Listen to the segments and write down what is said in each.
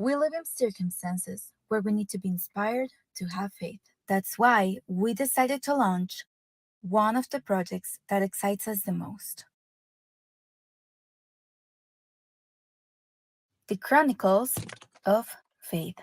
We live in circumstances where we need to be inspired to have faith. That's why we decided to launch one of the projects that excites us the most: the Chronicles of Faith.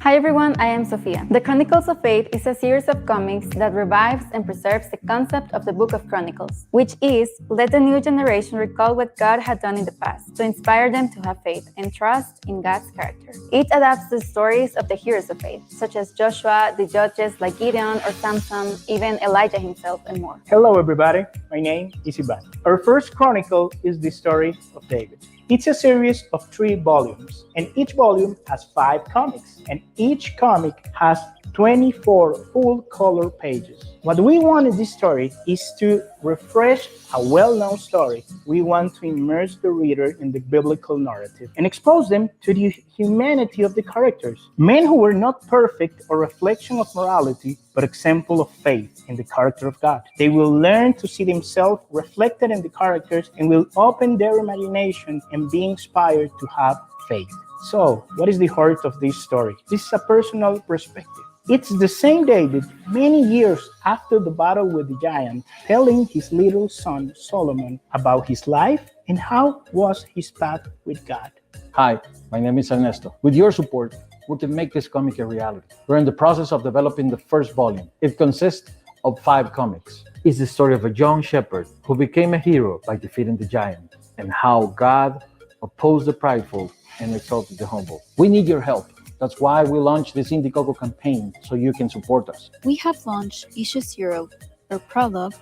Hi everyone, I am Sofia. The Chronicles of Faith is a series of comics that revives and preserves the concept of the Book of Chronicles, which is let the new generation recall what God had done in the past to inspire them to have faith and trust in God's character. It adapts the stories of the heroes of faith, such as Joshua, the judges like Gideon or Samson, even Elijah himself, and more. Hello everybody, my name is Ivan. Our first chronicle is the story of David. It's a series of 3 volumes, and each volume has 5 comics, and each comic has 24 full-color pages. What we want in this story is to refresh a well-known story. We want to immerse the reader in the biblical narrative and expose them to the humanity of the characters. Men who were not perfect or reflection of morality, but example of faith in the character of God. They will learn to see themselves reflected in the characters and will open their imagination and be inspired to have faith. So, what is the heart of this story? This is a personal perspective. It's the same David, many years after the battle with the giant, telling his little son Solomon about his life and how was his path with God. Hi, my name is Ernesto. With your support, we can make this comic a reality. We're in the process of developing the first volume. It consists of 5 comics. It's the story of a young shepherd who became a hero by defeating the giant, and how God opposed the prideful and exalted the humble. We need your help. That's why we launched this Indiegogo campaign, so you can support us. We have launched Issue 0, or Prologue,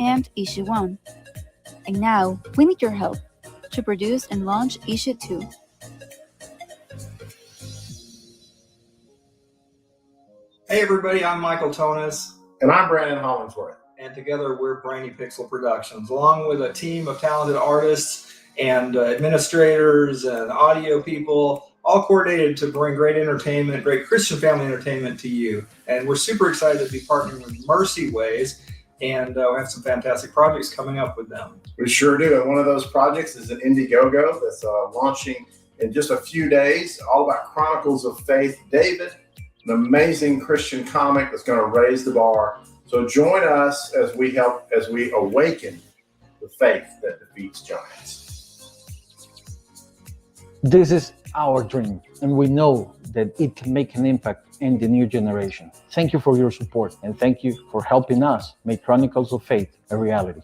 and Issue 1. And now, we need your help to produce and launch Issue 2. Hey everybody, I'm Michael Tonis. And I'm Brandon Hollingsworth. And together we're Brainy Pixel Productions, along with a team of talented artists and administrators and audio people, all coordinated to bring great entertainment, great Christian family entertainment to you. And we're super excited to be partnering with Mercy Ways, and we have some fantastic projects coming up with them. We sure do. And one of those projects is an Indiegogo that's launching in just a few days, all about Chronicles of Faith. David, an amazing Christian comic that's going to raise the bar. So join us as we awaken the faith that defeats giants. This is our dream, and we know that it can make an impact in the new generation. Thank you for your support, and thank you for helping us make Chronicles of Faith a reality.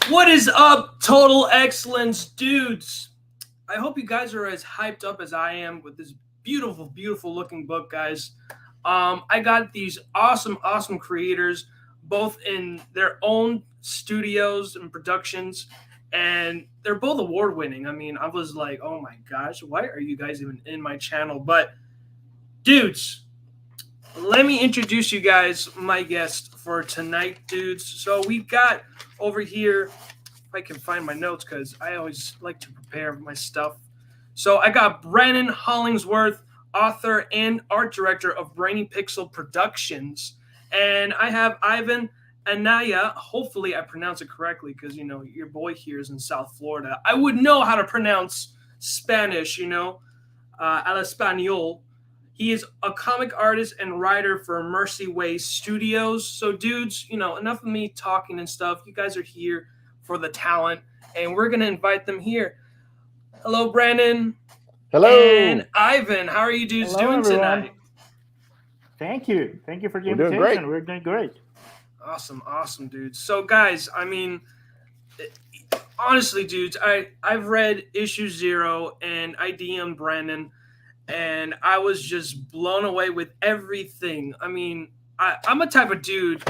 What is up, Total Excellence dudes? I hope you guys are as hyped up as I am with this beautiful, beautiful looking book, guys. I got these awesome creators, both in their own studios and productions, and they're both award winning. I mean, I was like, oh my gosh, why are you guys even in my channel? But dudes, let me introduce you guys my guest for tonight, dudes. So we've got over here, if I can find my notes, because I always like to prepare my stuff. So I got Brandon Hollingsworth, author and art director of Brainy Pixel Productions. And I have Ivan Anaya. Hopefully I pronounce it correctly, because, you know, your boy here is in South Florida. I would know how to pronounce Spanish, you know, al español. He is a comic artist and writer for Mercy Ways Studios. So, dudes, you know, enough of me talking and stuff. You guys are here for the talent, and we're going to invite them here. Hello, Brandon. Hello. And Ivan. How are you dudes doing everyone. tonight? Thank you. Thank you for the We're doing invitation. great. We're doing great. Awesome, dudes. So, guys, I mean, honestly, dudes, I've read issue 0, and I DM'd Brandon, and I was just blown away with everything. I mean, I'm a type of dude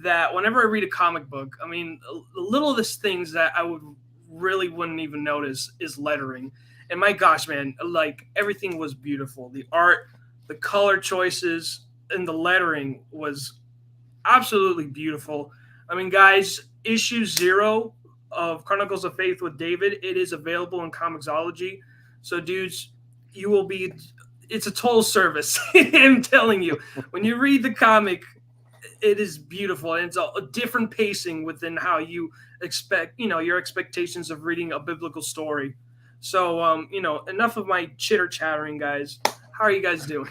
that whenever I read a comic book, I mean, the littlest things that I wouldn't even notice is lettering. And my gosh, man, like, everything was beautiful. The art, the color choices, and the lettering was absolutely beautiful. I mean, guys, issue 0 of Chronicles of Faith with David. It is available in Comixology. So, dudes, you will be. It's a total service. I'm telling you, when you read the comic, it is beautiful, and it's a different pacing within how you expect, your expectations of reading a biblical story. So, enough of my chitter chattering, guys. How are you guys doing?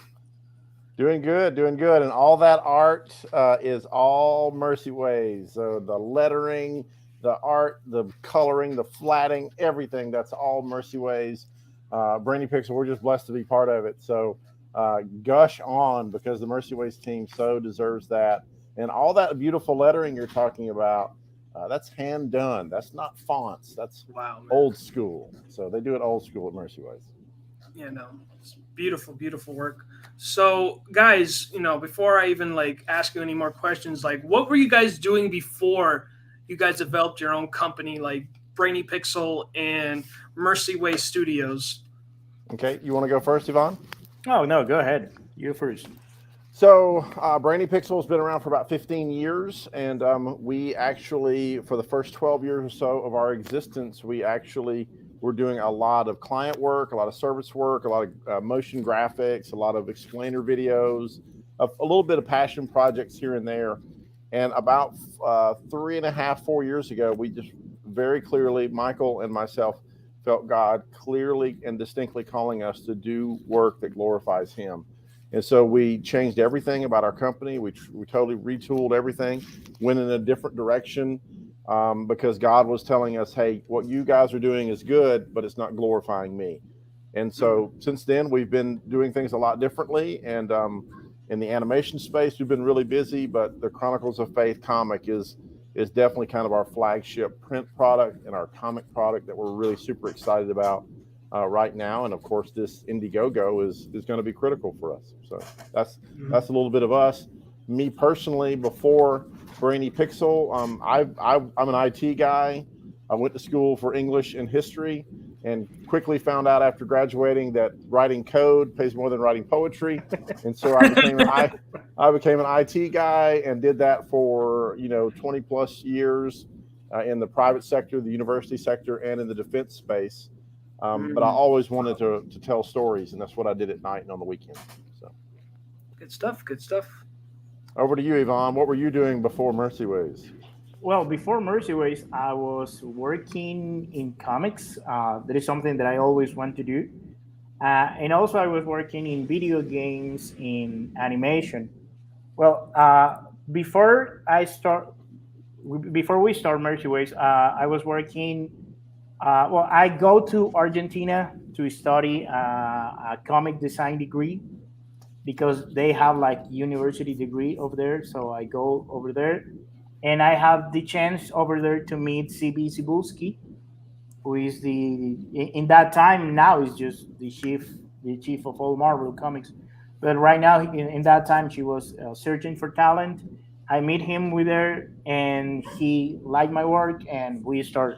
Doing good, doing good. And all that art is all Mercy Ways. So the lettering, the art, the coloring, the flatting, everything, that's all Mercy Ways. Brainy Pixel, we're just blessed to be part of it. So gush on, because the Mercy Ways team so deserves that. And all that beautiful lettering you're talking about, that's hand done. That's not fonts. That's Wow, man. old school. So they do it old school at Mercy Ways. Yeah, no, it's beautiful, beautiful work. So, guys, before I even ask you any more questions, what were you guys doing before you guys developed your own company, like Brainy Pixel and Mercy Way Studios? Okay, you want to go first, Yvonne? Oh, no, go ahead. You first. So Brainy Pixel has been around for about 15 years, and we actually, for the first 12 years or so of our existence, we actually were doing a lot of client work, a lot of service work, a lot of motion graphics, a lot of explainer videos, a little bit of passion projects here and there. And about 3.5, 4 years ago, we just very clearly, Michael and myself, felt God clearly and distinctly calling us to do work that glorifies Him. And so we changed everything about our company. We totally retooled everything, went in a different direction, because God was telling us, hey, what you guys are doing is good, but it's not glorifying me. And so since then, we've been doing things a lot differently. And in the animation space, we've been really busy, but the Chronicles of Faith comic is definitely kind of our flagship print product and our comic product that we're really super excited about right now. And of course, this Indiegogo is going to be critical for us. So that's a little bit of us. Me personally, before Brainy Pixel, I'm an IT guy. I went to school for English and history, and quickly found out after graduating that writing code pays more than writing poetry. And so I became an IT guy and did that for 20 plus years in the private sector, the university sector, and in the defense space. But I always wanted to tell stories, and that's what I did at night and on the weekend. So Good stuff. Good stuff. over to you, Yvonne. What were you doing before Mercy Ways? Well, before Mercy Ways, I was working in comics. That is something that I always want to do. And also I was working in video games, in animation. Well, before we start Mercy Ways, I was working. I go to Argentina to study a comic design degree, because they have university degree over there. So I go over there, and I have the chance over there to meet CB Cebulski, who is in that time, now is just the chief of all Marvel comics. But right now, in that time, she was searching for talent. I meet him with her, and he liked my work, and we start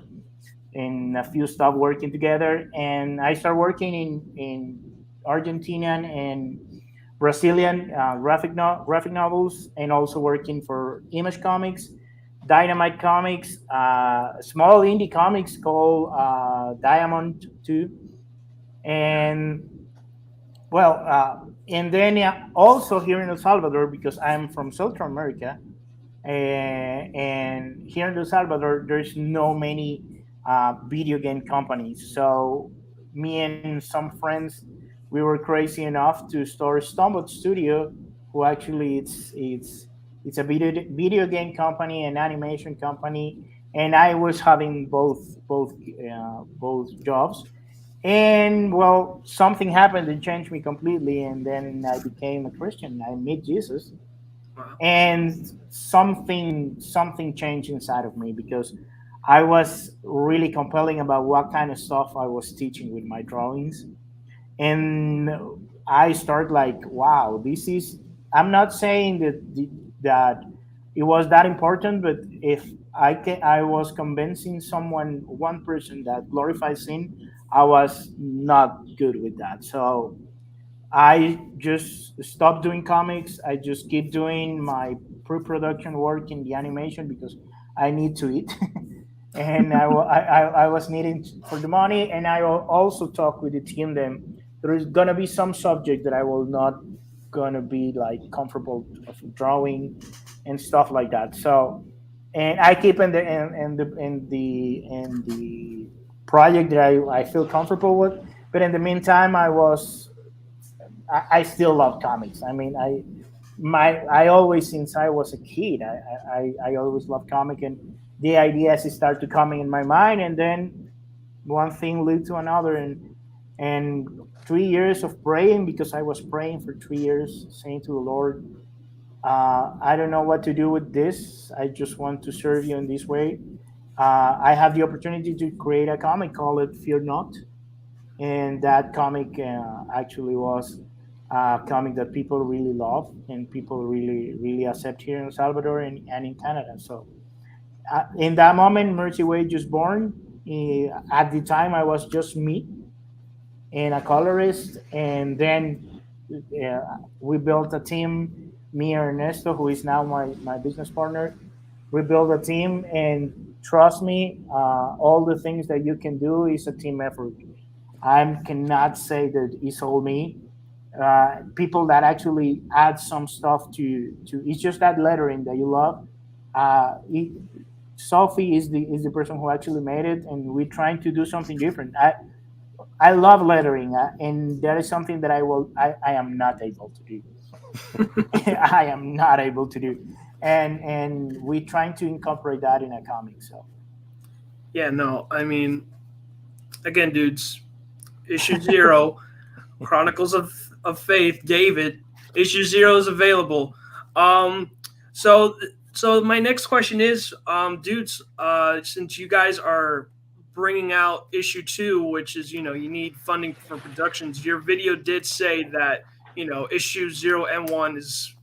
in a few stuff working together. And I start working in Argentinian and Brazilian graphic novels, and also working for Image Comics, Dynamite Comics, small indie comics called Diamond 2. And and then also here in El Salvador, because I'm from Central America, and here in El Salvador, there's no many video game companies. So me and some friends, we were crazy enough to start Stumbled Studio, who actually it's a video game company and animation company. And I was having both jobs. And something happened and changed me completely. And then I became a Christian. I met Jesus, and something changed inside of me, because I was really compelling about what kind of stuff I was teaching with my drawings. And I start wow, this is. I'm not saying that it was that important, but if I was convincing one person that glorifies sin, I was not good with that. So I just stopped doing comics. I just keep doing my pre-production work in the animation, because I need to eat. and I was needing for the money, and I also talked with the team. Then there is gonna be some subject that I will not gonna be like comfortable of drawing and stuff like that. So, and I keep in the project that I feel comfortable with. But in the meantime, I still love comics. I mean, I always, since I was a kid, I always loved comic, and the ideas start to coming in my mind, and then one thing lead to another, and 3 years of praying, because I was praying for 3 years, saying to the Lord, I don't know what to do with this. I just want to serve you in this way. I have the opportunity to create a comic called Fear Not, and that comic actually was a comic that people really love and people really accept here in El Salvador and in Canada. So in that moment, Mercy Way just born. At the time, I was just me and a colorist, and then we built a team. Me and Ernesto, who is now my business partner, we built a team, and trust me, all the things that you can do is a team effort. I cannot say that it's all me. People that actually add some stuff to it's just that lettering that you love. Sophie is the person who actually made it, and we're trying to do something different. I love lettering, and that is something that I am not able to do. I am not able to do, and we're trying to incorporate that in a comic. So Yeah, no, I mean, again, dudes, issue 0, Chronicles of Faith, David, issue 0 is available. So my next question is, dudes, since you guys are bringing out issue 2, which is, you need funding for productions, your video did say that, issue 0 and 1 is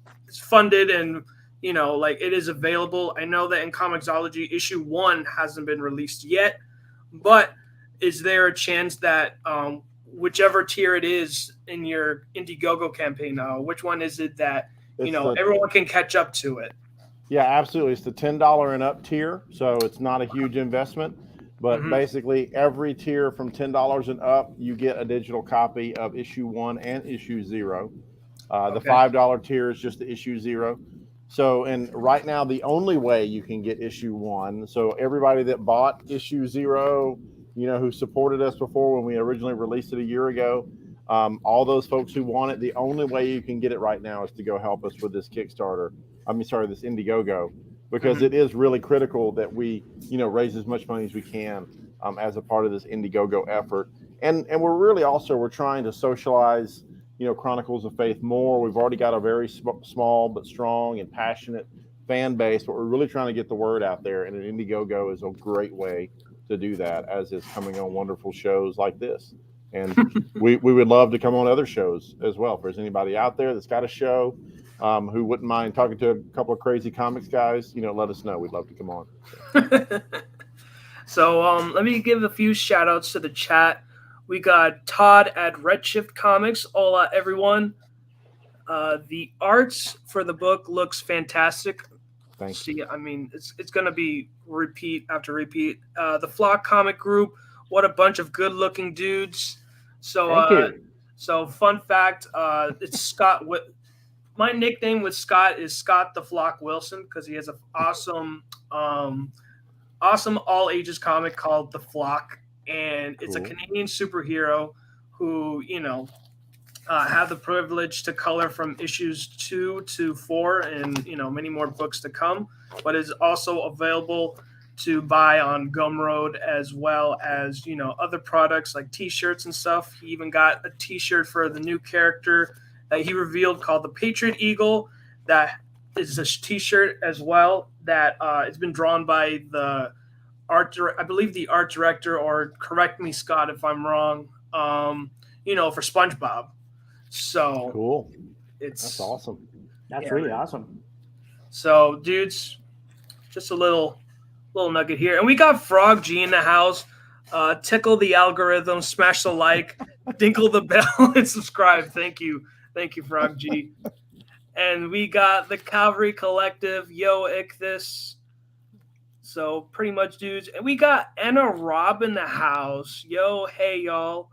funded, and like, it is available. I know that in Comixology, issue 1 hasn't been released yet, but is there a chance that whichever tier it is in your Indiegogo campaign, which one is it that everyone can catch up to it? Yeah, absolutely. It's the $10 and up tier, so it's not a huge investment. But basically, every tier from $10 and up, you get a digital copy of issue 1 and issue 0. The $5 tier is just the issue 0. So, and right now, the only way you can get issue 1, so everybody that bought issue 0, who supported us before when we originally released it a year ago, all those folks who want it, the only way you can get it right now is to go help us with this Kickstarter. This Indiegogo, because it is really critical that we, raise as much money as we can as a part of this Indiegogo effort. And we're really also, we're trying to socialize, Chronicles of Faith more. We've already got a very small but strong and passionate fan base, but we're really trying to get the word out there. And an Indiegogo is a great way to do that, as is coming on wonderful shows like this. And we would love to come on other shows as well. If there's anybody out there that's got a show, who wouldn't mind talking to a couple of crazy comics guys, let us know. We'd love to come on. So let me give a few shout outs to the chat. We got Todd at Redshift Comics. Hola, everyone. The arts for the book looks fantastic. Thanks. See, I mean, it's going to be repeat after repeat. The Flock Comic Group, what a bunch of good-looking dudes. So, so fun fact, it's Scott. My nickname with Scott is Scott the Flock Wilson, because he has an awesome all ages comic called The Flock, and it's a Canadian superhero who have the privilege to color from issues 2 to 4, and many more books to come, but is also available to buy on Gumroad, as well as other products like t-shirts and stuff. He even got a t-shirt for the new character that he revealed called the Patriot Eagle. That is a t-shirt as well that it's been drawn by the I believe the art director, or correct me, Scott, if I'm wrong, for SpongeBob. So cool. That's awesome. That's really awesome. So, dudes, just a little nugget here. And we got Frog G in the house. Tickle the algorithm, smash the like, dinkle the bell, and subscribe. Thank you. Thank you, Frog G. And we got the Calvary Collective, Yo Ichthus. So pretty much, dudes, and we got Anna Robb in the house. Yo, hey y'all.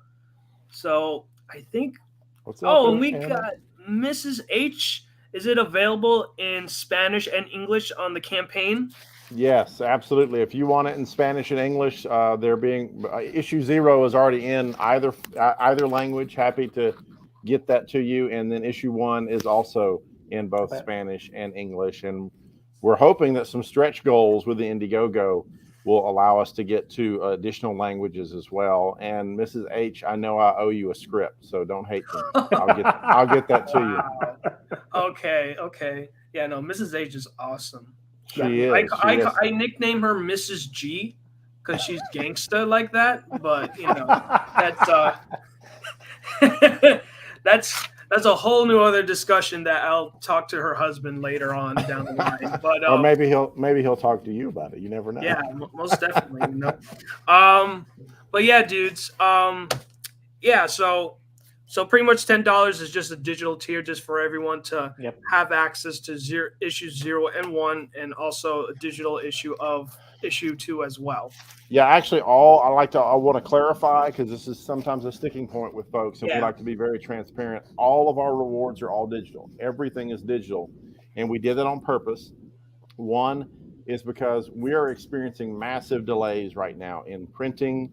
So I think. What's up, Oh, and we Anna? got Mrs. H. Is it available in Spanish and English on the campaign? Yes, absolutely. If you want it in Spanish and English, they're being issue 0 is already in either language. Happy to get that to you, and then issue 1 is also in both Spanish and English. And we're hoping that some stretch goals with the Indiegogo will allow us to get to additional languages as well. And Mrs. H, I know I owe you a script, so don't hate me. I'll get that to you. Okay. Yeah, no, Mrs. H is awesome. She is. I nickname her Mrs. G because she's gangsta like that. But you know, that's a whole new other discussion that I'll talk to her husband later on down the line. But or maybe he'll talk to you about it. You never know. Yeah, most definitely. You know. But yeah, dudes. Yeah. So pretty much $10 is just a digital tier, just for everyone to have access to issues 0 and 1, and also a digital issue of issue 2 as well. Yeah, actually, I want to clarify, because this is sometimes a sticking point with folks, and we like to be very transparent. All of our rewards are all digital. Everything is digital, and we did that on purpose. One is because we are experiencing massive delays right now in printing,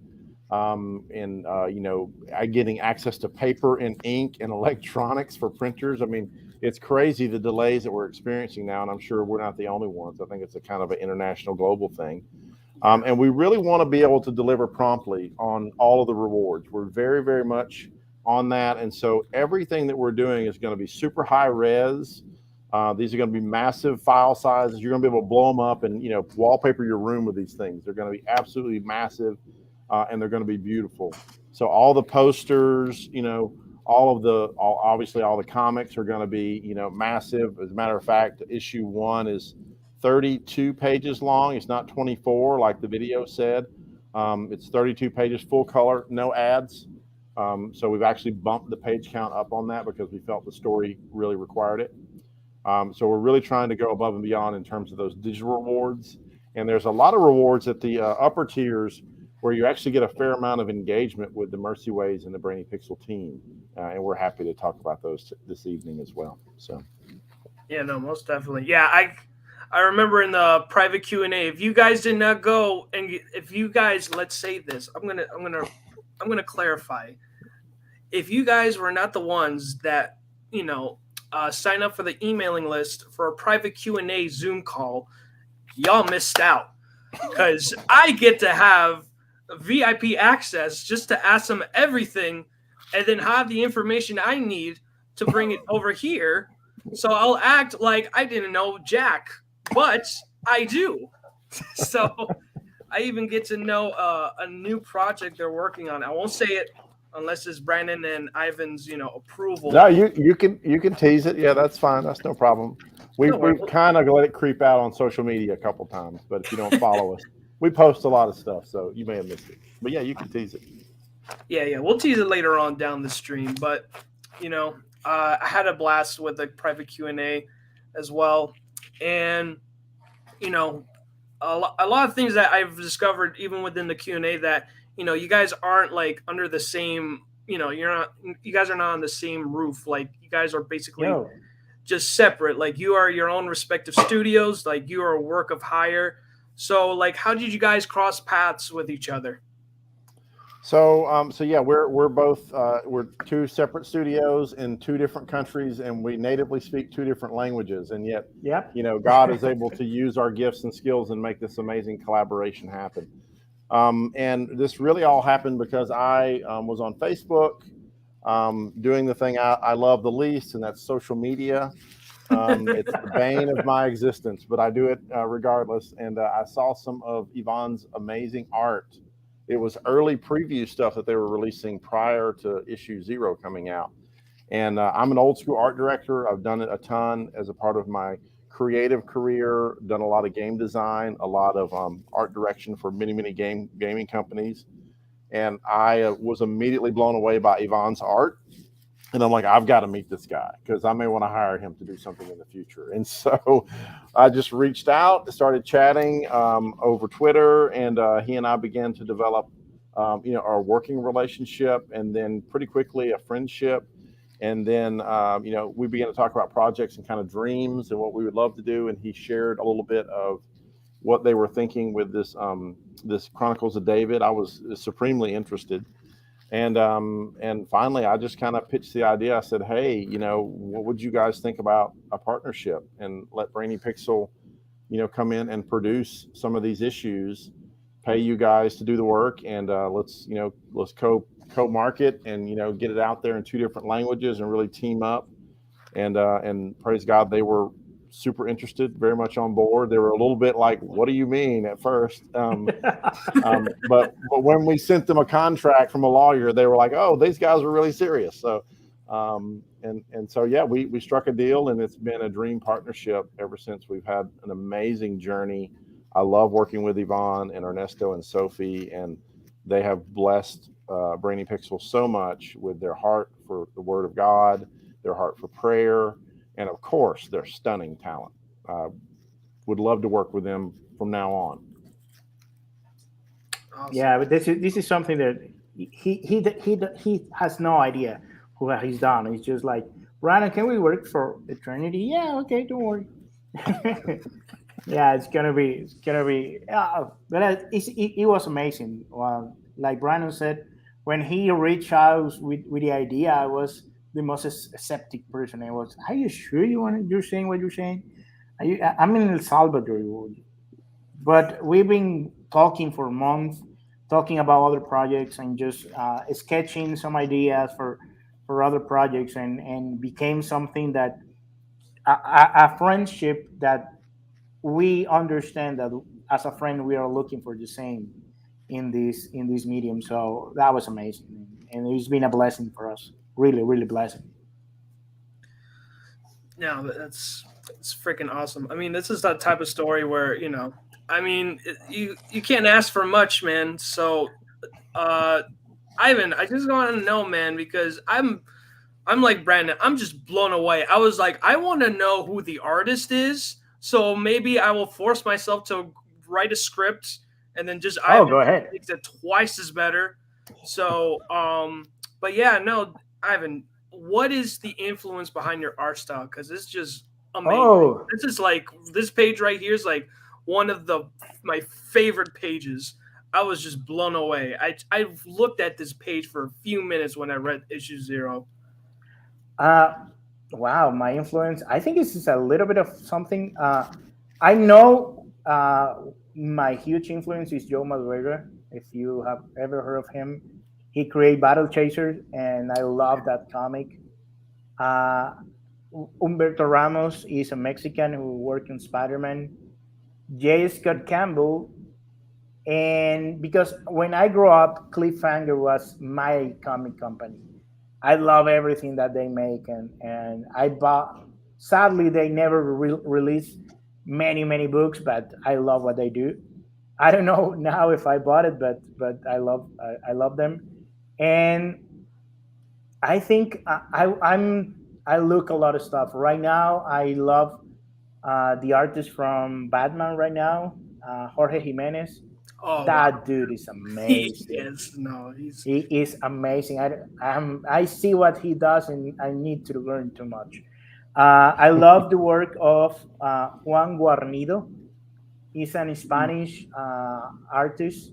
getting access to paper and ink and electronics for printers. I mean, it's crazy the delays that we're experiencing now, and I'm sure we're not the only ones. I think it's a kind of an international global thing. And we really want to be able to deliver promptly on all of the rewards. We're very, very much on that. And so everything that we're doing is going to be super high res. These are going to be massive file sizes. You're going to be able to blow them up and, wallpaper your room with these things. They're going to be absolutely massive, and they're going to be beautiful. So all the posters, obviously all the comics are going to be, massive. As a matter of fact, issue 1 is 32 pages long. It's not 24 like the video said. It's 32 pages, full color, no ads. So we've actually bumped the page count up on that because we felt the story really required it. So we're really trying to go above and beyond in terms of those digital rewards. And there's a lot of rewards at the upper tiers where you actually get a fair amount of engagement with the Mercy Ways and the Brainy Pixel team. And we're happy to talk about those this evening as well. So. Yeah, no, most definitely. Yeah, I remember in the private Q&A, if you guys did not go, and if you guys, let's say this, I'm gonna clarify. If you guys were not the ones that sign up for the emailing list for a private Q&A Zoom call, y'all missed out, because I get to have VIP access just to ask them everything, and then have the information I need to bring it over here. So I'll act like I didn't know Jack. But I do. So I even get to know a new project they're working on. I won't say it unless it's Brandon and Ivan's, approval. No, you can tease it. Yeah, that's fine. That's no problem. We've kind of let it creep out on social media a couple times, but if you don't follow us, we post a lot of stuff, so you may have missed it. But yeah, you can tease it. Yeah, we'll tease it later on down the stream. But I had a blast with the private Q&A as well. And, a lot of things that I've discovered even within the Q&A that, you guys aren't like under the same, you guys are not on the same roof. Like you guys are basically just separate. Like you are your own respective studios. Like you are a work of hire. So like, how did you guys cross paths with each other? So yeah, we're both we're 2 separate studios in 2 different countries, and we natively speak 2 different languages. And yet, God is able to use our gifts and skills and make this amazing collaboration happen. And this really all happened because I was on Facebook doing the thing I love the least, and that's social media. It's the bane of my existence, but I do it regardless. And I saw some of Yvonne's amazing art. It was early preview stuff that they were releasing prior to issue 0 coming out. And I'm an old school art director. I've done it a ton as a part of my creative career, done a lot of game design, a lot of art direction for many, many gaming companies. And I was immediately blown away by Yvonne's art. And I'm like, I've got to meet this guy because I may want to hire him to do something in the future. And so I just reached out, started chatting over Twitter, and he and I began to develop, our working relationship, and then pretty quickly a friendship. And then, we began to talk about projects and kind of dreams and what we would love to do. And he shared a little bit of what they were thinking with this Chronicles of David. I was supremely interested. And finally, I just kind of pitched the idea. I said, "Hey, what would you guys think about a partnership and let Brainy Pixel, come in and produce some of these issues, pay you guys to do the work, and let's co-market and get it out there in 2 different languages and really team up." And praise God, they were super interested, very much on board. They were a little bit like, "What do you mean?" at first. But when we sent them a contract from a lawyer, they were like, "Oh, these guys were really serious." So, so yeah, we struck a deal, and it's been a dream partnership ever since. We've had an amazing journey. I love working with Yvonne and Ernesto and Sophie, and they have blessed Brainy Pixel so much with their heart for the Word of God, their heart for prayer, and of course, their stunning talent. Would love to work with them from now on. Awesome. Yeah, but this is something that he has no idea what he's done. He's just like, Brandon, can we work for eternity? Yeah, okay, don't worry. Yeah, it's gonna be. But it was amazing. Like Brandon said, when he reached out with the idea, I was the most skeptic person. I was, are you sure you're saying what you're saying? I'm in El Salvador, but we've been talking for months, talking about other projects and just sketching some ideas for other projects, and became something that a friendship that we understand that as a friend we are looking for the same in this medium. So that was amazing, and it's been a blessing for us. Really, really blessing. Yeah, it's freaking awesome. I mean, this is that type of story where I mean, you can't ask for much, man. So, uh, Ivan, I just want to know, man, because I'm like Brandon. I'm just blown away. I was like, I want to know who the artist is. So maybe I will force myself to write a script, and then just Oh, Ivan go ahead. makes it twice as better. So, but yeah, no, Ivan, what is the influence behind your art style? Because it's just amazing. Oh, This is like this page right here is like one of my favorite pages. I was just blown away. I looked at this page for a few minutes when I read issue 0. uh, wow, my influence. I think this is a little bit of something. I know my huge influence is Joe Madureira. If you have ever heard of him, he created Battle Chasers, and I love that comic. Uh, Humberto Ramos is a Mexican who worked in Spider Man. J. Scott Campbell, and because when I grew up, Cliffhanger was my comic company. I love everything that they make, and I bought. Sadly, they never release many books, but I love what they do. I don't know now if I bought it, but I love them, and I think I look a lot of stuff right now. I love the artist from Batman right now, Jorge Jimenez. Oh wow, That dude is he amazing. is no, he's He is amazing. I see what he does, and I need to learn too much. I love the work of Juan Guarnido. He's an Spanish artist,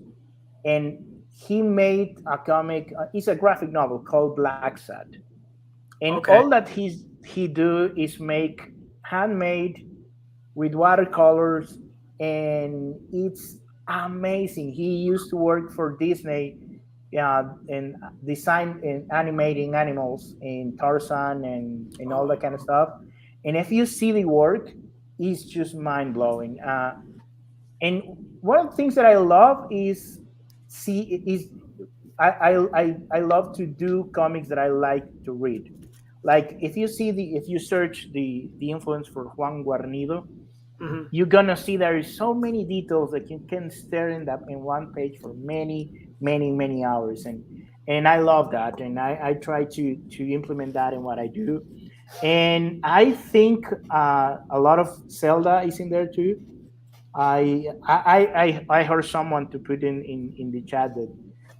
and he made a comic. It's a graphic novel called Black Sad, and okay. all that he do is make handmade with watercolors, and it's amazing. He used to work for Disney, and design and animating animals in Tarzan and all that kind of stuff. And if you see the work, it's just mind blowing. And one of the things that I love is see is I love to do comics that I like to read. Like if you search the influence for Juan Guarnido, Mhm. you're gonna see there is so many details that you can stare in that in one page for many hours, and I love that, and I try to implement that in what I do. And I think a lot of Zelda is in there too. I heard someone to put in the chat that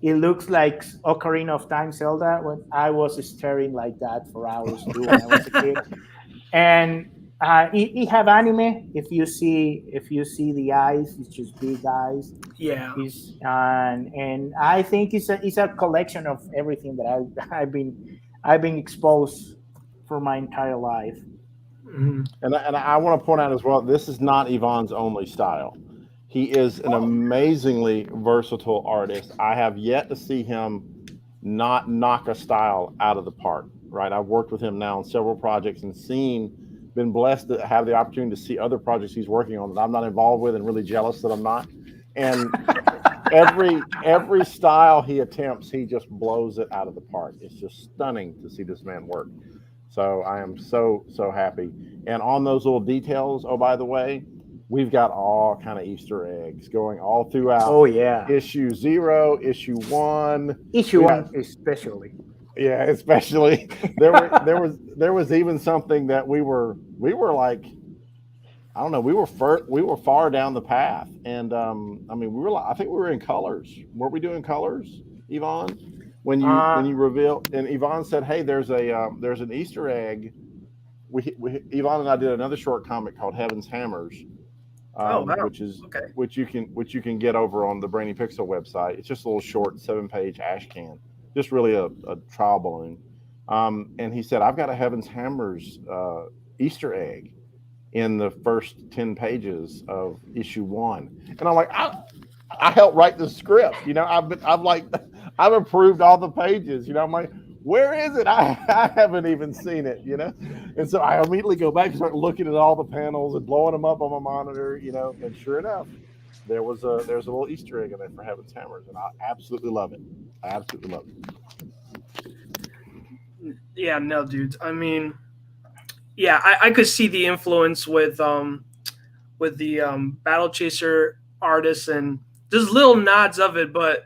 it looks like Ocarina of Time Zelda, when I was staring like that for hours too when I was a kid. And it have anime. If you see the eyes, it's just big eyes. Yeah. Is and I think it's a collection of everything that I've been exposed for my entire life. Mhm. And I want to point out as well, this is not Yvonne's only style. He is an amazingly versatile artist. I have yet to see him not knock a style out of the park, right? I've worked with him now on several projects and been blessed to have the opportunity to see other projects he's working on that I'm not involved with, and really jealous that I'm not. And every style he attempts, he just blows it out of the park. It's just stunning to see this man work. So I am so happy. And on those little details, oh, by the way, we've got all kind of Easter eggs going all throughout. Oh yeah, issue 0, issue 1, issue 1 especially. Yeah, especially there was even something that we were like, I don't know, we were far down the path, and I mean, I think we were in colors. Weren't we doing colors, Yvonne? When you reveal, and Yvonne said, "Hey, there's an Easter egg." Yvonne and I did another short comic called Heaven's Hammers, Wow. which you can get over on the Brainy Pixel website. It's just a little short 7-page ash can, just really a trial balloon. And he said, "I've got a Heaven's Hammers Easter egg in the first 10 pages of issue 1," and I'm like, I helped write the script. I've approved all the pages. I'm like, where is it? I haven't even seen it. And so I immediately go back and start looking at all the panels and blowing them up on my monitor. And sure enough, there's a little Easter egg in there for Heaven's Hammers, and I absolutely love it. Yeah, no, dudes. I mean, yeah, I could see the influence with the Battle Chaser artists and just little nods of it, but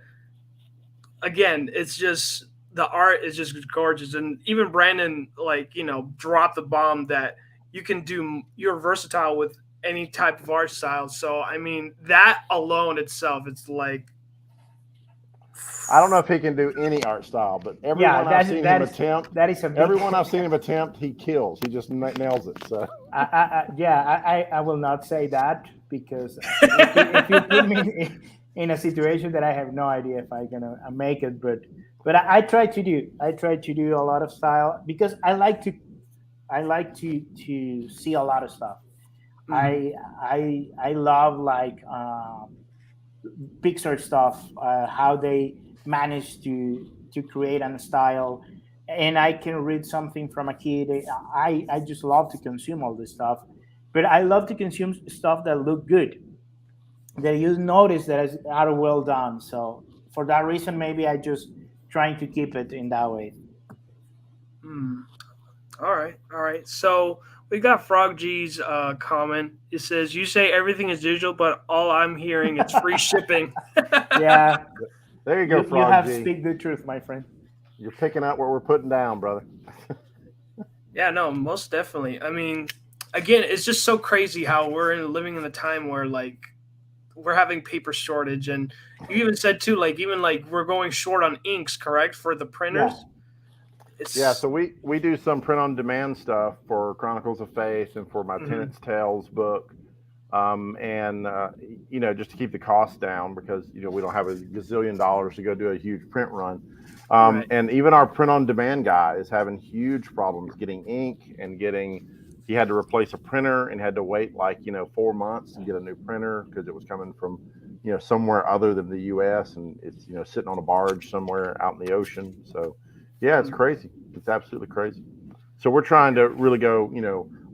again, it's just the art is just gorgeous, and even Brandon dropped the bomb that you're versatile with any type of art style. So I mean, that alone itself, it's like, I don't know if he can do any art style, but everyone I've seen him attempt, he kills. He just nails it. So I will not say that, because if you put me in a situation that I have no idea if I'm gonna make it, but I try to do a lot of style, because I like to see a lot of stuff. Mm-hmm. I love Pixar stuff, how they manage to create a style, and I can read something from a kid. I just love to consume all this stuff, but I love to consume stuff that look good, that you notice that are well done. So for that reason, maybe I just trying to keep it in that way. All right. So we got Frog G's comment. It says, "You say everything is digital, but all I'm hearing is free shipping." Yeah. There you go, Frog G. You have to speak the truth, my friend. You're picking out what we're putting down, brother. Yeah, no, most definitely. I mean, again, it's just so crazy how we're living in a time where we're having paper shortage, and you even said too, even we're going short on inks, correct, for the printers? Yeah. So we do some print on demand stuff for Chronicles of Faith and for my Tenant's Tales book. Just to keep the costs down, because we don't have a gazillion dollars to go do a huge print run. Right. And even our print on demand guy is having huge problems getting ink and he had to replace a printer and had to wait 4 months to get a new printer, because it was coming from somewhere other than the US, and it's sitting on a barge somewhere out in the ocean. So yeah, it's crazy. It's absolutely crazy. So we're trying to really go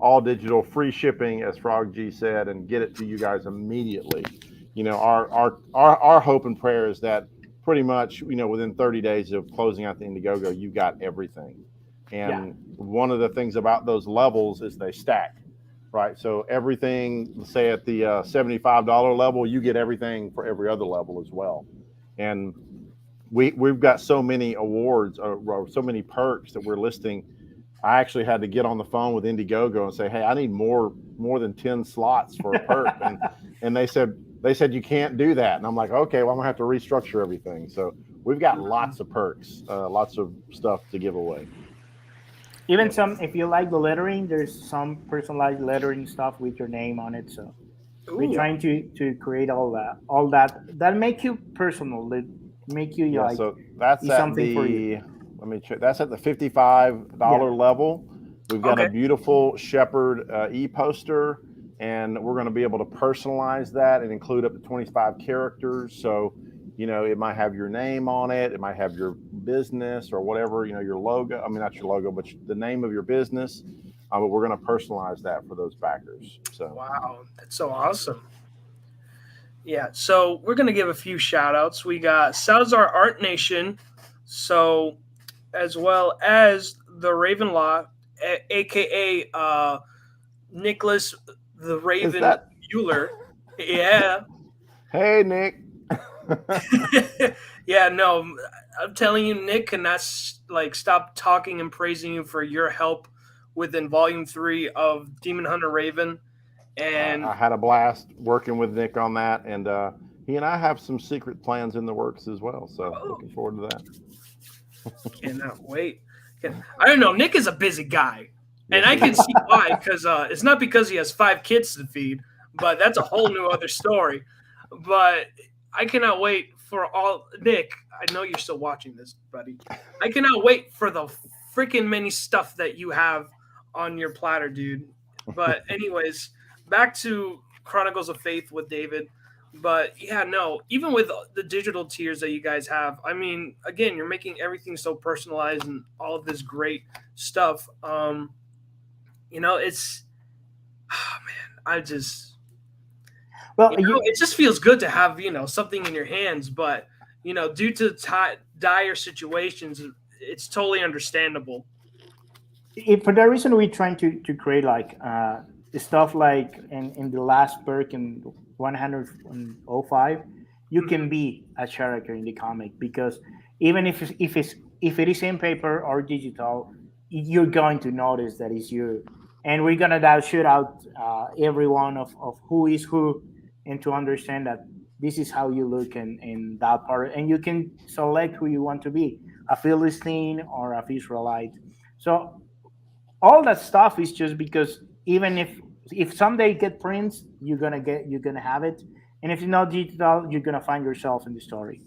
all digital, free shipping, as Frog G said, and get it to you guys immediately. Our hope and prayer is that pretty much within 30 days of closing out the Indiegogo, you got everything. And one of the things about those levels is they stack, right? So everything, say at the $75 level, you get everything for every other level as well. And we've got so many awards or so many perks that we're listing. I actually had to get on the phone with Indiegogo and say, hey, I need more than 10 slots for a perk. and they said you can't do that. And I'm like, okay, well, I'm gonna have to restructure everything. So we've got lots of perks, lots of stuff to give away. Even some, if you like the lettering, there's some personalized lettering stuff with your name on it. So we're trying to create all that make you personal, that make you like. So that's at something for you. Let me check. That's at the $55 level. We've got a beautiful Shepherd e-poster, and we're going to be able to personalize that and include up to 25 characters. So, it might have your name on it. It might have your business or whatever, your logo. I mean, not your logo, but the name of your business. But we're going to personalize that for those backers. So wow, that's so awesome. Yeah, so we're going to give a few shout outs. We got Salazar Art Nation, so as well as the Ravenlaw, aka Nicholas the Raven Mueller. Yeah. Hey, Nick. Yeah, no, I'm telling you, Nick cannot stop talking and praising you for your help within Volume 3 of Demon Hunter Raven. And I had a blast working with Nick on that, and he and I have some secret plans in the works as well. So looking forward to that. Cannot wait. I don't know. Nick is a busy guy, and I can see why. Because it's not because he has 5 kids to feed, but that's a whole new other story. But I cannot wait for Nick. I know you're still watching this, buddy. I cannot wait for the freaking many stuff that you have on your platter, dude. But anyways, back to Chronicles of Faith with David. But yeah, no, even with the digital tiers that you guys have, I mean, again, you're making everything so personalized and all of this great stuff. It's, I just, it just feels good to have, something in your hands, but, due to dire situations, it's totally understandable. For that reason, we're trying to create stuff like in the last perk in 105, you can be a character in the comic, because even if it is in paper or digital, you're going to notice that it's you. And we're gonna shoot out every one of who is who, and to understand that this is how you look in that part, and you can select who you want to be, a Philistine or a Israelite. So all that stuff is just because even if someday get prints, you're gonna have it, and if it's not digital, you're gonna find yourself in the story.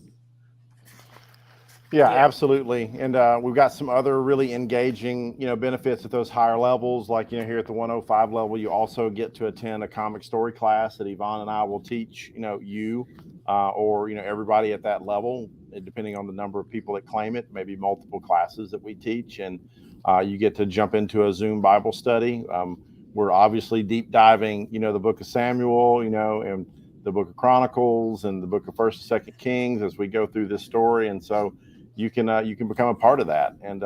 Yeah, absolutely. And we've got some other really engaging, benefits at those higher levels. Like, here at the 105 level, you also get to attend a comic story class that Yvonne and I will teach, you or, everybody at that level, depending on the number of people that claim it, maybe multiple classes that we teach. And you get to jump into a Zoom Bible study. We're obviously deep diving, the book of Samuel, and the book of Chronicles and the book of 1st and 2nd Kings as we go through this story. And so you can become a part of that and,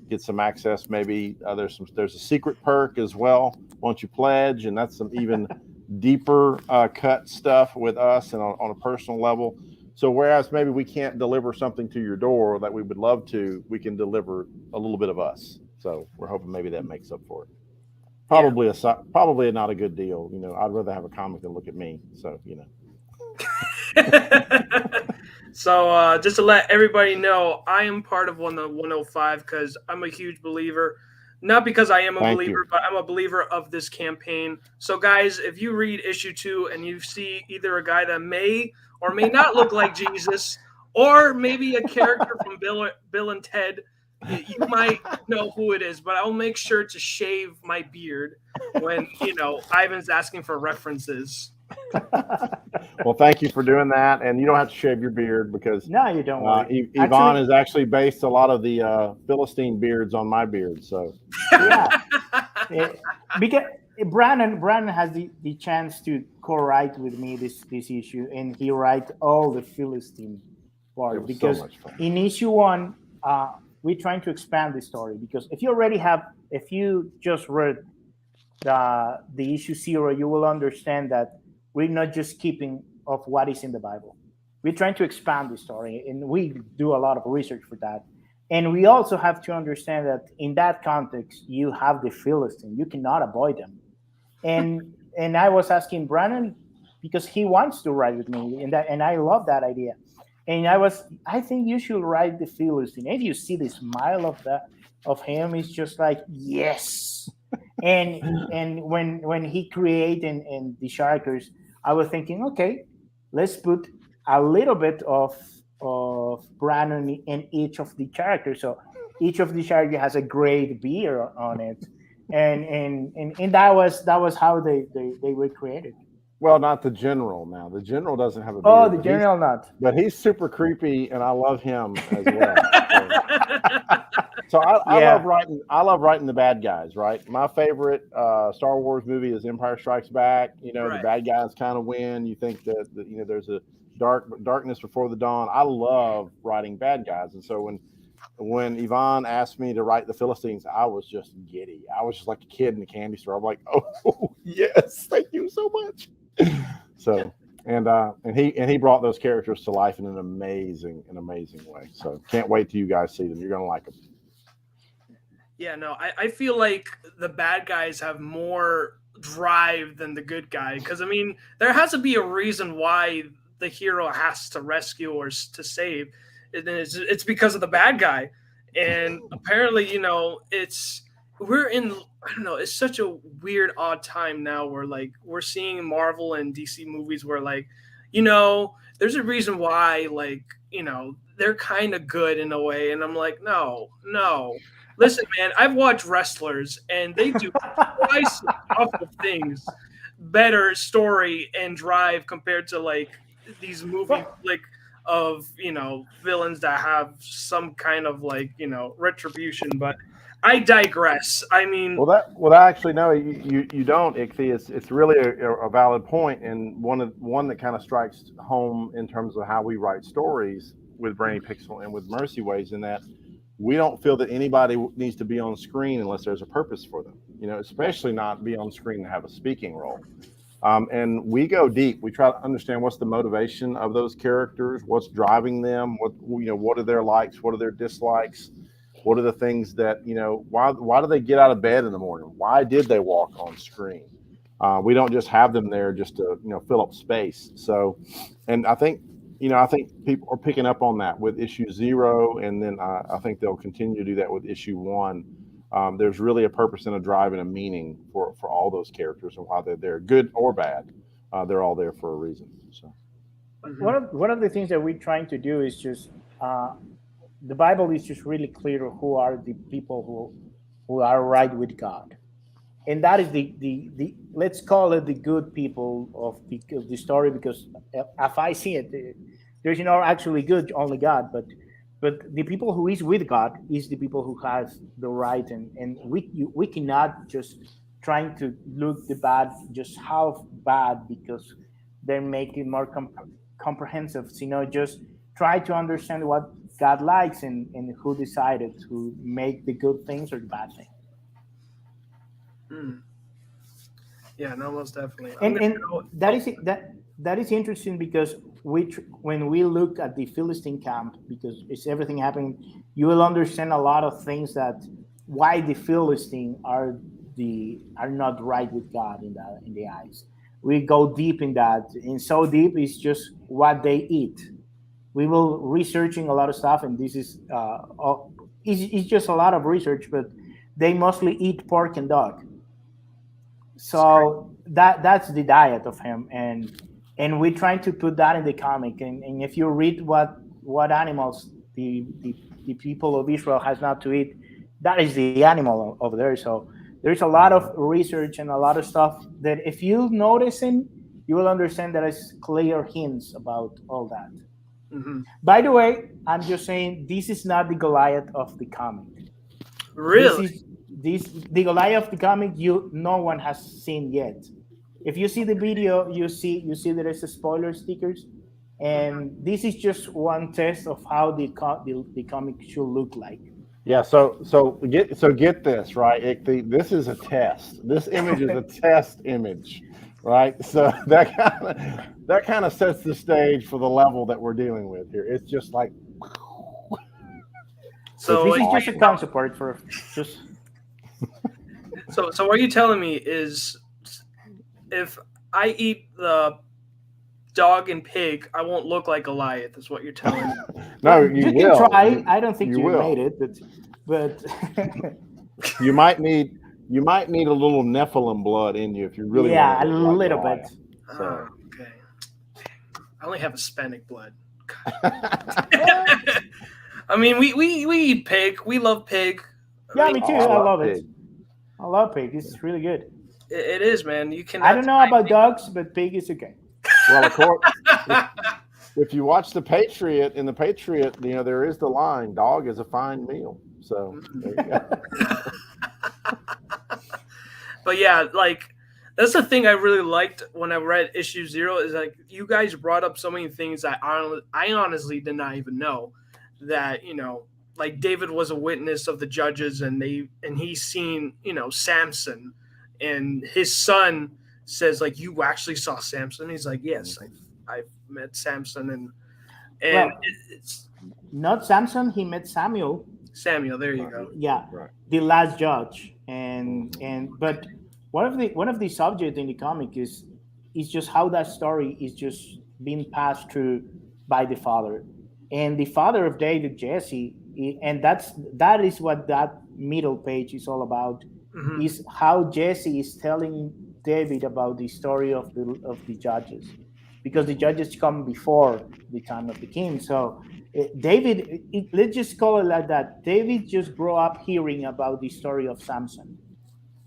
get some access. Maybe there's a secret perk as well once you pledge, and that's some even deeper cut stuff with us and on a personal level. So whereas maybe we can't deliver something to your door that we would love to, we can deliver a little bit of us. So we're hoping maybe that makes up for it. Probably not a good deal. I'd rather have a comic than look at me. So, So just to let everybody know, I am part of 105 because I'm a huge believer. Not because I am a believer, but I'm a believer of this campaign. So guys, if you read issue 2 and you see either a guy that may or may not look like Jesus, or maybe a character from Bill and Ted, you might know who it is, but I'll make sure to shave my beard when, Ivan's asking for references. Well, thank you for doing that. And you don't have to shave your beard because no, you don't. Yvonne has actually based a lot of the Philistine beards on my beard. So yeah, because Brandon has the chance to co-write with me this issue, and he writes all the Philistine part because so much fun. In issue 1, we're trying to expand the story, because if you just read the issue 0, you will understand that we're not just keeping of what is in the Bible. we're trying to expand the story, and we do a lot of research for that. And we also have to understand that in that context, you have the Philistine. You cannot avoid them. And I was asking Brandon because he wants to write with me, and I love that idea. And I think you should write the Philistine. If you see the smile of him, it's just like yes. And when he created and the characters, I was thinking, okay, let's put a little bit of Brandon in each of the characters. So each of the characters has a great beard on it, and that was how they were created. Well, not the general now. The general doesn't have a beard. Oh, the general not. But he's super creepy, and I love him as well. So I love writing the bad guys. Right, my favorite Star Wars movie is Empire Strikes Back. You know, the bad guys kind of win. You think that you know there's a darkness before the dawn. I love writing bad guys, and so when Yvonne asked me to write the Philistines, I was just giddy. I was just like a kid in the candy store. I'm like, oh yes, thank you so much. So and he brought those characters to life in an amazing way. So can't wait till you guys see them. You're gonna like them. Yeah, no, I feel like the bad guys have more drive than the good guy, because I mean there has to be a reason why the hero has to rescue or to save. It's because of the bad guy, and apparently, you know, we're in, I don't know, it's such a weird, odd time now where like we're seeing Marvel and DC movies where like, you know, there's a reason why, like, you know, they're kind of good in a way, and I'm like, no. Listen, man, I've watched wrestlers and they do twice awful things, better story and drive compared to like these movies like of, you know, villains that have some kind of like, you know, retribution. But I digress. I mean, well, actually, no, you don't, Ichthy. It's really a valid point, and one that kind of strikes home in terms of how we write stories with Brainy Pixel and with Mercy Ways, in that we don't feel that anybody needs to be on screen unless there's a purpose for them. You know, especially not be on screen and have a speaking role. And we go deep. We try to understand what's the motivation of those characters, what's driving them, what are their likes, what are their dislikes, what are the things that, you know, why do they get out of bed in the morning? Why did they walk on screen? We don't just have them there just to, you know, fill up space. So, and I think people are picking up on that with issue 0, and then I think they'll continue to do that with issue 1. There's really a purpose and a drive and a meaning for all those characters, and why they're there, good or bad. They're all there for a reason. So, one of the things that we're trying to do is just the Bible is just really clear who are the people who are right with God, and that is the let's call it the good people of the story, because if I see it, there's not actually good, only God, but the people who is with God is the people who has the right, and we cannot just trying to look the bad just half bad because they're making more comprehensive. You know, just try to understand what God likes and who decided to make the good things or the bad things. Yeah, no, most definitely. And that is interesting, because when we look at the Philistine camp, because it's everything happening, you will understand a lot of things that why the Philistine are not right with God in the eyes. We go deep in that, and so deep is just what they eat. We will researching a lot of stuff, and this is it's just a lot of research, but they mostly eat pork and dog. So that's the diet of him, and we're trying to put that in the comic. And if you read what animals the people of Israel has not to eat, that is the animal over there. So there's a lot of research and a lot of stuff that if you noticing, you will understand that it's clear hints about all that. Mm-hmm. By the way, I'm just saying this is not the Goliath of the comic. Really? The Goliath of the comic no one has seen yet. If you see the video, you see there is a spoiler stickers, and this is just one test of how the comic should look like. Yeah. So get this right. This is a test. This image is a test image. right? So that kind of sets the stage for the level that we're dealing with here. It's just like So This like, is just a concept art for just. so what you're telling me is, if I eat the dog and pig, I won't look like Goliath. Is what you're telling me? no, Well, you can will. try. I don't think you you will. made it, but You might need a little Nephilim blood in you if you really yeah, want a to look like little Goliath. bit. Oh, okay. I only have Hispanic blood. I mean, we eat pig. We love pig. Yeah, I me mean, too. I I love love it. pig. I love pig. It's really good. it is, man. You cannot. I don't know about dogs, but pig is okay. Well, of course, if you watch The Patriot, in The Patriot, there is the line, "Dog is a fine meal." So there you go. But yeah, like that's the thing I really liked when I read issue 0 is like you guys brought up so many things that I honestly did not even know, that like David was a witness of the judges, and he's seen Samson, and his son says like, you actually saw Samson. He's like, yes, I've met Samson, and Well, it's not Samson. He met Samuel. Samuel. There you go. Yeah, Right. the last judge, but one of the subjects in the comic is just how that story is just being passed through by the father, and the father of David, Jesse, and that is what that middle page is all about. Mhm. Is how Jesse is telling David about the story of the judges, because the judges come before the time of the king. So David, let's just call it like that. David just grew up hearing about the story of Samson,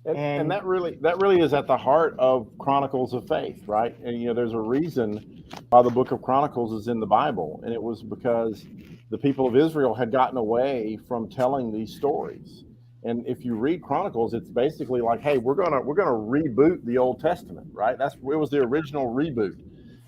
And that really is at the heart of Chronicles of Faith, right? And there's a reason why the book of Chronicles is in the Bible, and it was because the people of Israel had gotten away from telling these stories. And if you read Chronicles, it's basically like, hey, we're gonna reboot the Old Testament, right? It was the original reboot.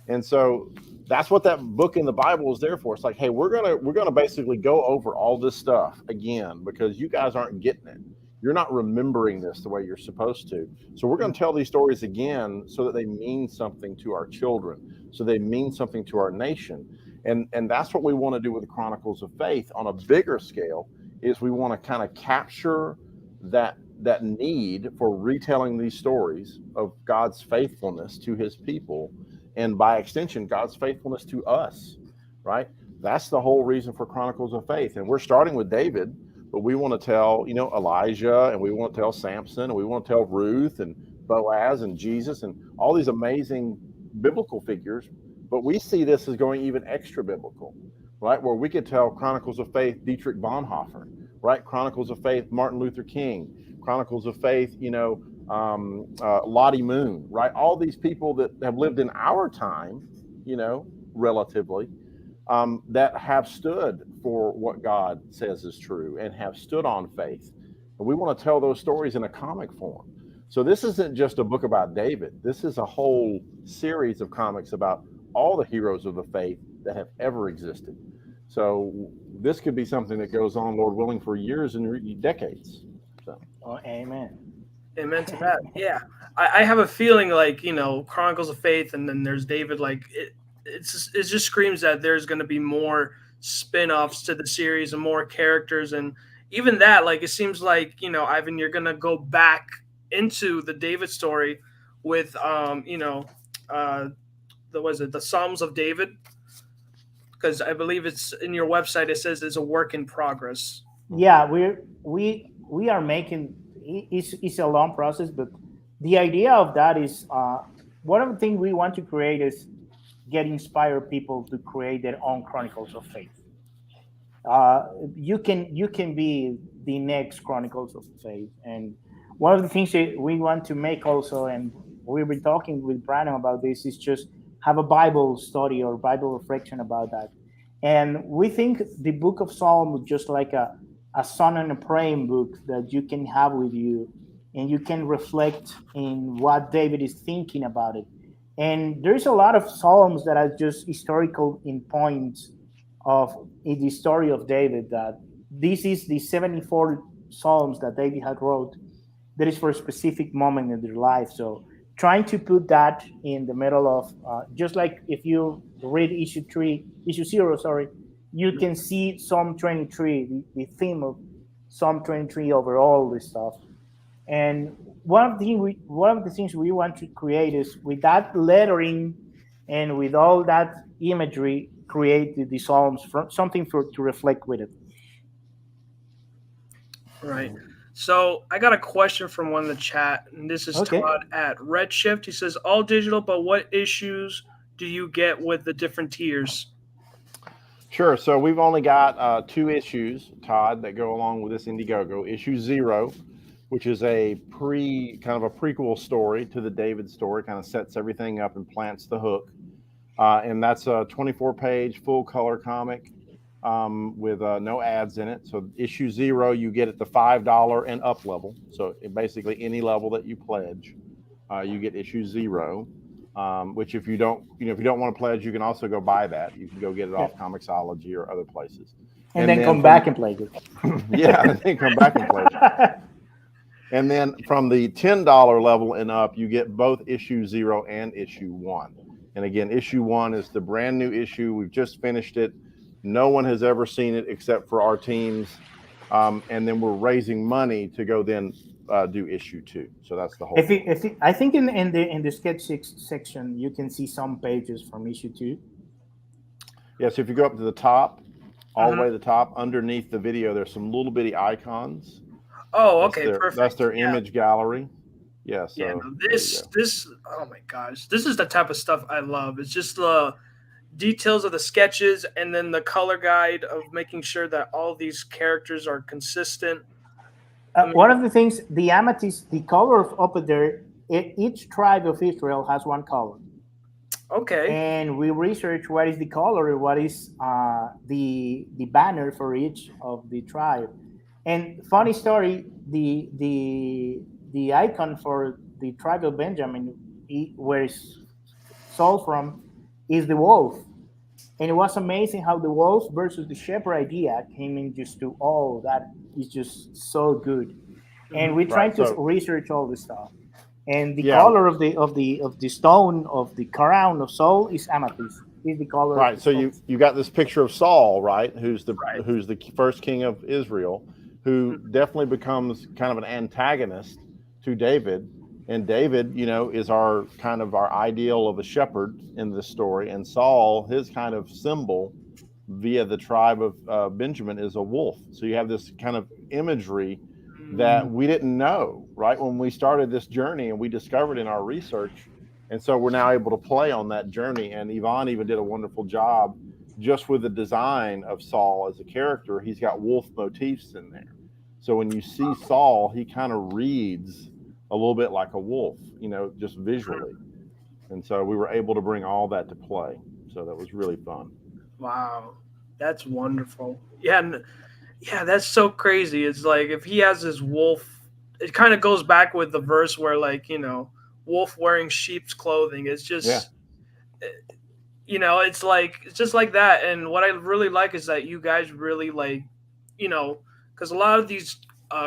And so that's what that book in the Bible is there for. It's like, hey, we're gonna basically go over all this stuff again because you guys aren't getting it. You're not remembering this the way you're supposed to. So we're going to tell these stories again so that they mean something to our children, so they mean something to our nation. And that's what we want to do with the Chronicles of Faith on a bigger scale, is we want to kind of capture that need for retelling these stories of God's faithfulness to his people, and by extension, God's faithfulness to us, right? That's the whole reason for Chronicles of Faith. And we're starting with David, but we want to tell, Elijah, and we want to tell Samson, and we want to tell Ruth and Boaz and Jesus and all these amazing biblical figures. But we see this as going even extra biblical, right? Where we could tell Chronicles of Faith, Dietrich Bonhoeffer, right? Chronicles of Faith, Martin Luther King, Chronicles of Faith, Lottie Moon, right? All these people that have lived in our time, relatively, that have stood for what God says is true and have stood on faith. And we want to tell those stories in a comic form. So this isn't just a book about David. This is a whole series of comics about all the heroes of the faith that have ever existed. So this could be something that goes on, Lord willing, for years and decades. So. Oh, amen. Amen to that. Yeah, I have a feeling like Chronicles of Faith, and then there's David. Like it just screams that there's going to be more spin-offs to the series and more characters, and even that, like it seems like Ivan, you're going to go back into the David story with the Psalms of David, because I believe it's in your website. It says it's a work in progress. Yeah, we are making. It's a long process, but the idea of that is one of the things we want to create is get inspired people to create their own Chronicles of Faith. You can be the next Chronicles of Faith, and one of the things that we want to make also, and we've been talking with Brandon about this, is just have a Bible study or Bible reflection about that. And we think the Book of Psalms is just like a song and a praying book that you can have with you, and you can reflect in what David is thinking about it. And there's a lot of psalms that are just historical in points of in the story of David, that this is the 74 psalms that David had wrote that is for a specific moment in their life. So trying to put that in the middle of just like if you read issue 0, sorry, you can see Psalm 23, the theme of Psalm 23 over all this stuff. And one of the things we want to create is with that lettering and with all that imagery, create the Psalms for something to reflect with it. Right. So I got a question from one in the chat, and this is Okay. Todd at Redshift. He says, all digital, but what issues do you get with the different tiers? Sure. So we've only got 2 issues, Todd, that go along with this Indiegogo. Issue 0, which is a kind of a prequel story to the David story, kind of sets everything up and plants the hook. And that's a 24-page full color comic with no ads in it. So issue 0, you get at the $5 and up level. So basically any level that you pledge, you get issue 0. Which if you don't want to pledge, you can also go buy that. You can go get it off Comixology or other places. And then come back and play it. Yeah, and then come back and play it. And then from the $10 level and up, you get both issue 0 and issue 1. And again, issue 1 is the brand new issue. We've just finished it. No one has ever seen it except for our teams. And then we're raising money to go then do issue 2. So that's the whole. I think in the sketch section you can see some pages from issue 2. Yeah. So if you go up to the top, all the way to the top, underneath the video, there's some little bitty icons. Oh, okay, perfect. That's their image gallery. Yeah. So no, this oh my gosh, this is the type of stuff I love. It's just the details of the sketches and then the color guide of making sure that all these characters are consistent. One of the things, the amethyst, the color up there, each tribe of Israel has one color. Okay. And we research what is the color, what is the banner for each of the tribe. And funny story, the icon for the tribe of Benjamin, where it's Saul from, is the wolf. And it was amazing how the wolf versus the shepherd idea came in just to, oh, that is just so good. And we tried to research all this stuff. And the color of the stone of the crown of Saul is amethyst. Is the color. Right. So you got this picture of Saul, right? Who's the first king of Israel, who definitely becomes kind of an antagonist to David. And David, is our ideal of a shepherd in this story. And Saul, his kind of symbol via the tribe of Benjamin is a wolf. So you have this kind of imagery that we didn't know, right? When we started this journey and we discovered in our research. And so we're now able to play on that journey. And Yvonne even did a wonderful job just with the design of Saul as a character. He's got wolf motifs in there. So when you see Saul, he kind of reads a little bit like a wolf, just visually. And so we were able to bring all that to play. So that was really fun. Wow. That's wonderful. Yeah. That's so crazy. It's like if he has this wolf, it kind of goes back with the verse where wolf wearing sheep's clothing. It's just, it's just like that. And what I really like is that you guys really because a lot of these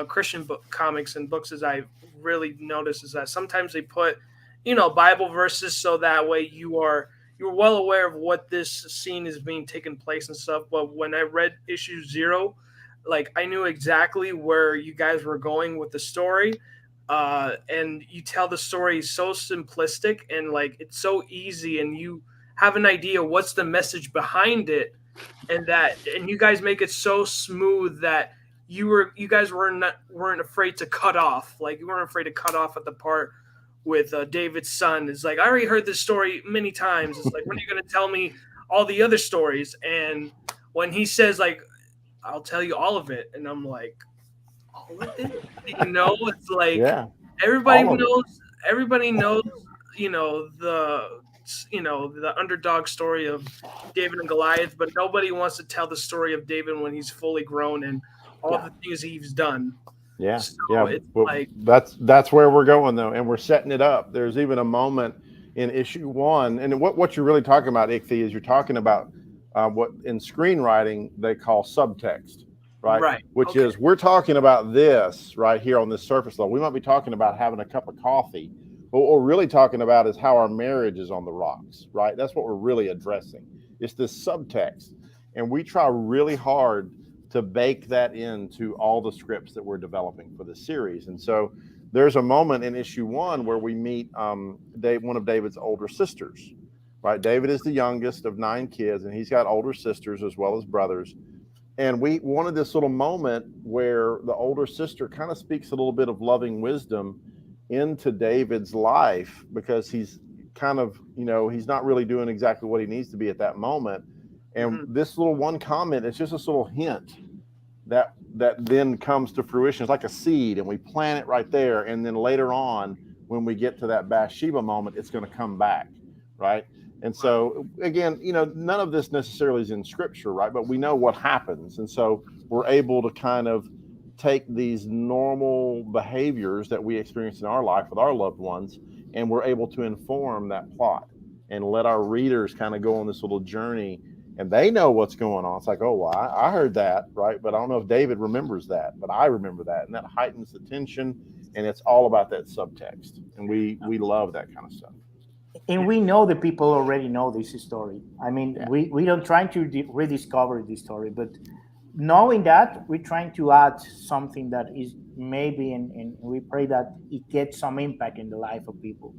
Christian comics and books, as I really notice, is that sometimes they put, Bible verses so that way you're well aware of what this scene is being taken place and stuff. But when I read issue 0, I knew exactly where you guys were going with the story. And you tell the story so simplistic and it's so easy, and you have an idea what's the message behind it, and you guys make it so smooth that you guys weren't afraid to cut off. You weren't afraid to cut off at the part with David's son. It's I already heard this story many times. It's when are you going to tell me all the other stories? And when he says I'll tell you all of it, and I'm all of it? It's everybody knows the underdog story of David and Goliath, but nobody wants to tell the story of David when he's fully grown and all the things he's done. Yeah. So it's that's where we're going though. And we're setting it up. There's even a moment in issue 1. And what you're really talking about, Ichthy, is you're talking about what in screenwriting they call subtext, right? Right. Which is, we're talking about this right here on this surface level. We might be talking about having a cup of coffee But what we're really talking about is how our marriage is on the rocks, right? That's what we're really addressing. It's this subtext. And we try really hard to bake that into all the scripts that we're developing for the series. And so there's a moment in issue 1 where we meet one of David's older sisters, right? David is the youngest of 9 kids, and he's got older sisters as well as brothers. And we wanted this little moment where the older sister kind of speaks a little bit of loving wisdom into David's life, because he's kind of, he's not really doing exactly what he needs to be at that moment. And this little one comment, it's just this little hint that then comes to fruition. It's like a seed, and we plant it right there. And then later on, when we get to that Bathsheba moment, it's going to come back, right? And so, again, none of this necessarily is in scripture, right? But we know what happens. And so we're able to kind of take these normal behaviors that we experience in our life with our loved ones, and we're able to inform that plot and let our readers kind of go on this little journey, and they know what's going on. It's like, oh, well, I heard that, right? But I don't know if David remembers that, but I remember that. And that heightens the tension, and it's all about that subtext. And we love that kind of stuff. And we know that people already know this story. I mean, we don't try to rediscover this story, but knowing that, we're trying to add something that is maybe, and we pray that it gets some impact in the life of people.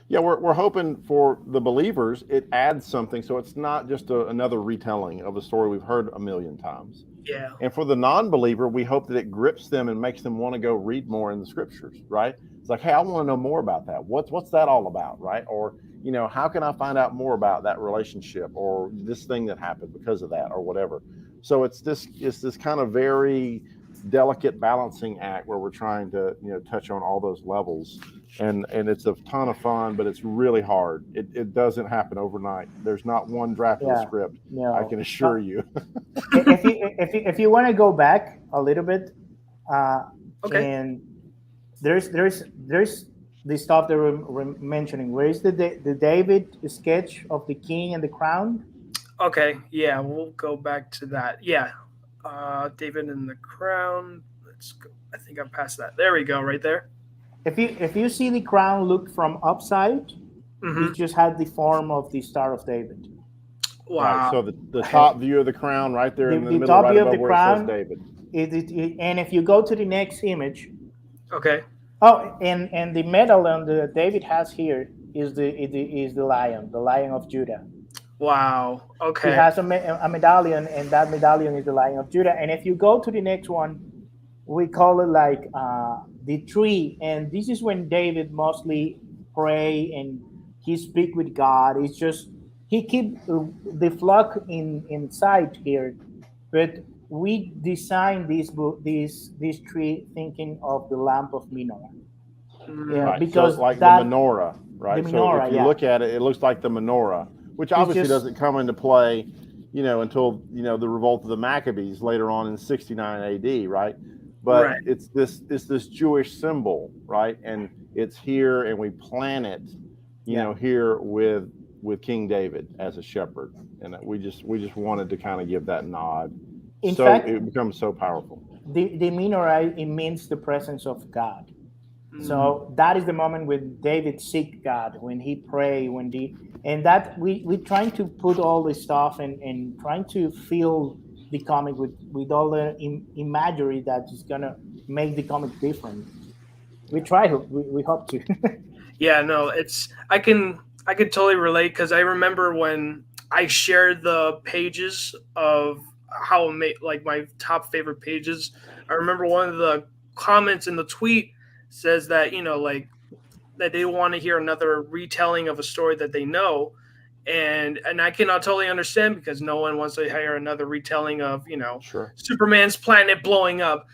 Yeah, we're hoping for the believers, it adds something, so it's not just another retelling of a story we've heard a million times. Yeah. And for the non-believer, we hope that it grips them and makes them want to go read more in the scriptures, right? It's like, hey, I want to know more about that. What's that all about, right? Or, how can I find out more about that relationship or this thing that happened because of that or whatever. So it's this kind of very delicate balancing act where we're trying to, touch on all those levels. And it's a ton of fun, but it's really hard. It doesn't happen overnight. There's not one draft of the script. No. I can assure you. if you want to go back a little bit, okay. And there's the stuff that we're mentioning. Where is the David sketch of the king and the crown? Okay, yeah, we'll go back to that. Yeah, David and the crown. Let's go. I think I'm past that. There we go, right there. If you see the crown look from upside, it just had the form of the Star of David. Wow. Right, so the top view of the crown right there in the middle, top right view above of the where crown, it says David. And if you go to the next image. Okay. Oh, and the medallion that David has here is the lion of Judah. Wow. Okay. He has a medallion, and that medallion is the Lion of Judah. And if you go to the next one, we call it like the tree. And this is when David mostly pray and he speak with God. It's just he keep the flock in sight here, but we designed this tree thinking of the lamp of menorah. Yeah, right. Because so like the menorah, right? The menorah, so if you look at it, it looks like the menorah, which obviously doesn't come into play, until the revolt of the Maccabees later on in 69 AD, right? But it's this Jewish symbol, right? And it's here, and we plant it, here with King David as a shepherd, and we just wanted to kind of give that nod. In fact, it becomes so powerful. The menorah, it means the presence of God. So that is the moment when David seek God, when he pray, and that we trying to put all this stuff and trying to fill the comic with all the imagery that is gonna make the comic different. We hope to. Yeah, no, I can totally relate, because I remember when I shared the pages of how it made, like, my top favorite pages. I remember one of the comments in the tweet says that that they want to hear another retelling of a story that they know, and I cannot totally understand, because no one wants to hear another retelling of Superman's planet blowing up.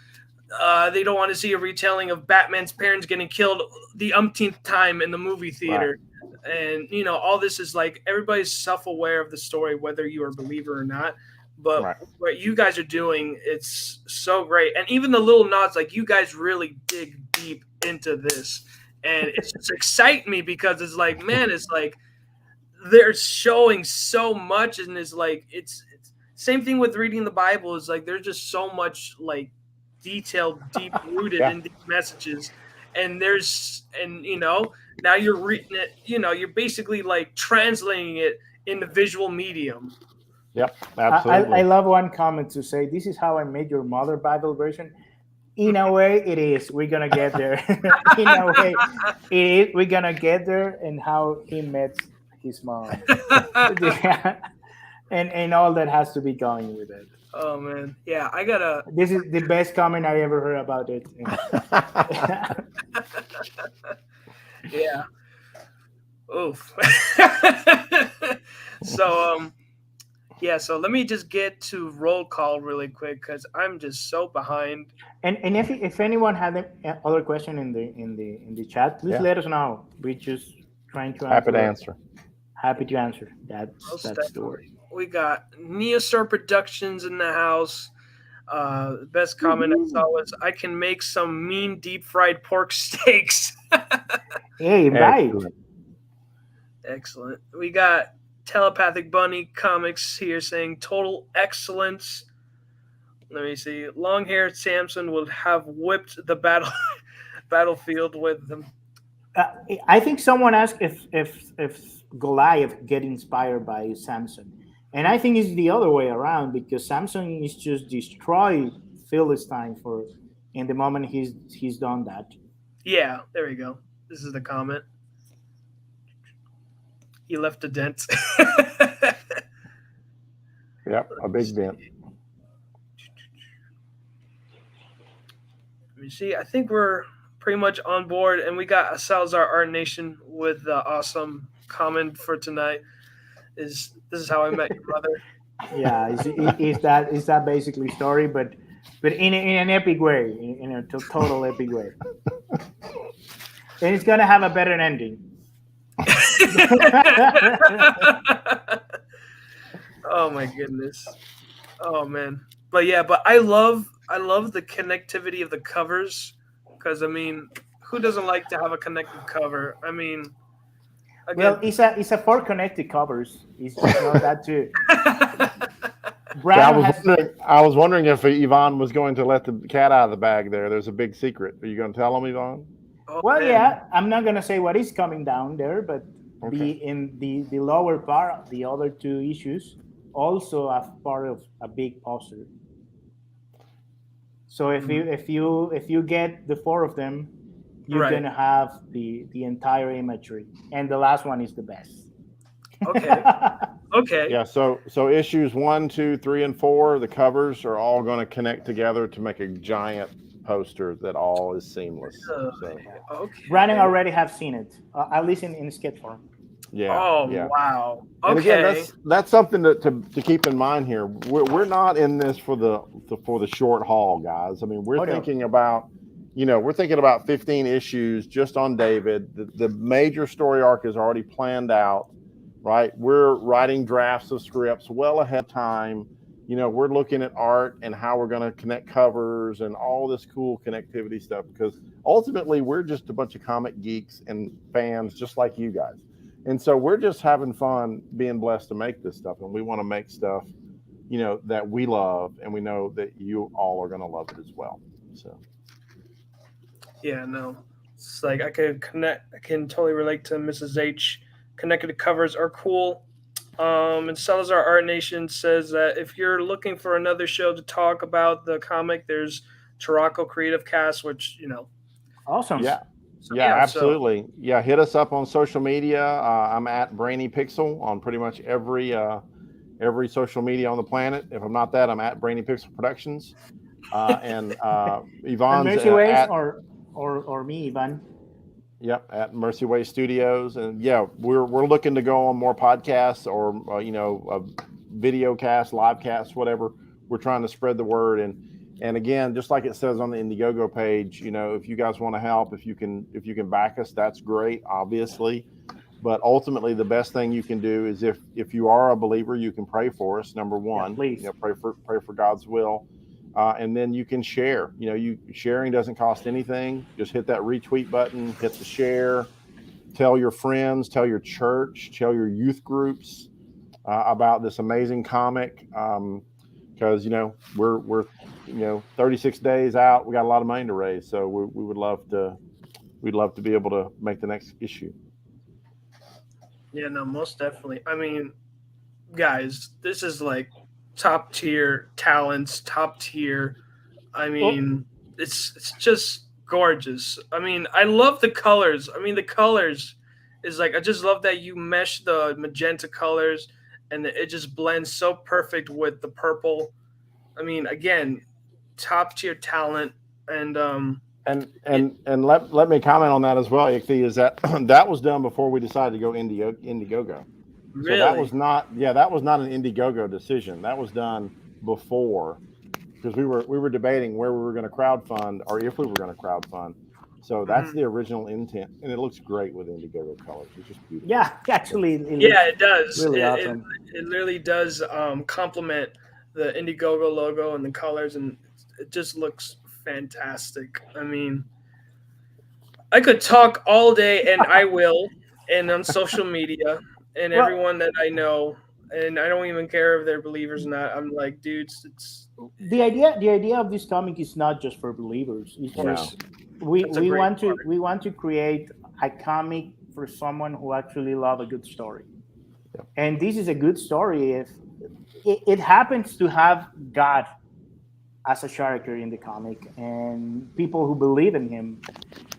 They don't want to see a retelling of Batman's parents getting killed the umpteenth time in the movie theater. Right. And all this is like, everybody's self-aware of the story, whether you are a believer or not. But what you guys are doing, it's so great. And even the little nods, like, you guys really dig deep into this. And it's just exciting me, because it's like, man, it's like they're showing so much. And it's like, it's same thing with reading the Bible. Is like, there's just so much like detailed, deep rooted in these messages. and now you're reading it. You're basically like translating it in the visual medium. Yep, absolutely. I love one comment to say, "This is how I made your mother Bible version." In a way, it is. We're gonna get there. In a way, it is. We're gonna get there, and how he met his mom, and all that has to be going with it. Oh man, yeah, I gotta. This is the best comment I ever heard about it. Yeah. Oof. So yeah, so let me just get to roll call really quick because I'm just so behind. And if anyone had other question in the chat, please let us know. We're just trying to answer. Happy to answer. Happy to answer. That's the word. We got Neostar Productions in the house. Best comment I saw was, "I can make some mean deep fried pork steaks." Hey, right. Excellent. We got Telepathic Bunny Comics here saying total excellence. Let me see. Long-haired Samson would have whipped the battlefield with them. I think someone asked if Goliath get inspired by Samson, and I think it's the other way around, because Samson is just destroy Philistine in the moment he's done that. Yeah, there we go. This is the comment. He left a dent. Yep, a big dent. Let me see. I think we're pretty much on board, and we got a Salazar Art Nation with the awesome comment for tonight. This is how I met your brother. Yeah, is that basically story, but in an epic way, in a total epic way, and it's gonna have a better ending. Oh my goodness. Oh man. But I love the connectivity of the covers, because I mean, who doesn't like to have a connected cover? I mean, again, well, it's a four connected covers. It's not that too. I was wondering if Yvonne was going to let the cat out of the bag there. There's a big secret. Are you going to tell them, Yvonne? Oh, well, man. yeah, I'm not going to say what is coming down there, but Okay. in the lower part, the other two issues also are part of a big poster. So if you get the four of them, you're Right. gonna have the entire imagery, and the last one is the best. Okay. Okay. Yeah. So issues 1, 2, 3, and 4, the covers are all going to connect together to make a giant poster that all is seamless. So, Okay. Brandon already have seen it, at least in sketch form. yeah. Oh yeah. wow. And Okay. again, that's something to keep in mind here. We're not in this for the short haul, guys. I mean, we're thinking about, we're thinking about 15 issues just on David. The major story arc is already planned out, right? We're writing drafts of scripts well ahead of time. We're looking at art and how we're going to connect covers and all this cool connectivity stuff, because ultimately we're just a bunch of comic geeks and fans just like you guys. And so we're just having fun being blessed to make this stuff. And we want to make stuff, that we love, and we know that you all are going to love it as well. So. Yeah, no. It's like I can totally relate to Mrs. H. Connected covers are cool. And Salazar Art Nation says that if you're looking for another show to talk about the comic, there's Chronicles Creative Cast, which, Awesome. Yeah. So, Yeah, absolutely. Yeah, hit us up on social media. I'm at Brainy Pixel on pretty much every social media on the planet. If I'm not that, I'm at Brainy Pixel Productions. And Yvonne's Mercy Ways or me, Yvonne. Yep, at Mercy Way Studios. And yeah, we're looking to go on more podcasts or video casts, live casts, whatever. We're trying to spread the word. And again, just like it says on the Indiegogo page, if you guys want to help, if you can back us, that's great, obviously. But ultimately, the best thing you can do is if you are a believer, you can pray for us. Number one, please. Pray for God's will, and then you can share. Sharing doesn't cost anything. Just hit that retweet button, hit the share, tell your friends, tell your church, tell your youth groups about this amazing comic. Because we're 36 days out, we got a lot of money to raise, so we would love to we'd love to be able to make the next issue. Yeah, no, most definitely. I mean, guys, this is like top tier talents, top tier. I mean, it's just gorgeous. I mean, I love the colors. I mean, the colors is like I just love that you mesh the magenta colors and it just blends so perfect with the purple. I mean, again, top tier talent and And let me comment on that as well, Ichthy, is that that was done before we decided to go Indiegogo. So that really was not an Indiegogo decision. That was done before, because we were debating where we were going to crowdfund or if we were going to crowdfund. So that's the original intent, and it looks great with Indiegogo colors. It's just beautiful. Yeah, actually, yeah, it does. really it, awesome. it literally does complement the Indiegogo logo and the colors, and it just looks fantastic. I mean, I could talk all day, and I will, and on social media, and Well- everyone that I know, and I don't even care if they're believers or not. I'm like, dudes, it's The idea of this comic is not just for believers. It's Yeah. just we It's a we great want to product. we want to create a comic for someone who actually love a good story. Yeah. And this is a good story if it happens to have God as a character in the comic and people who believe in him,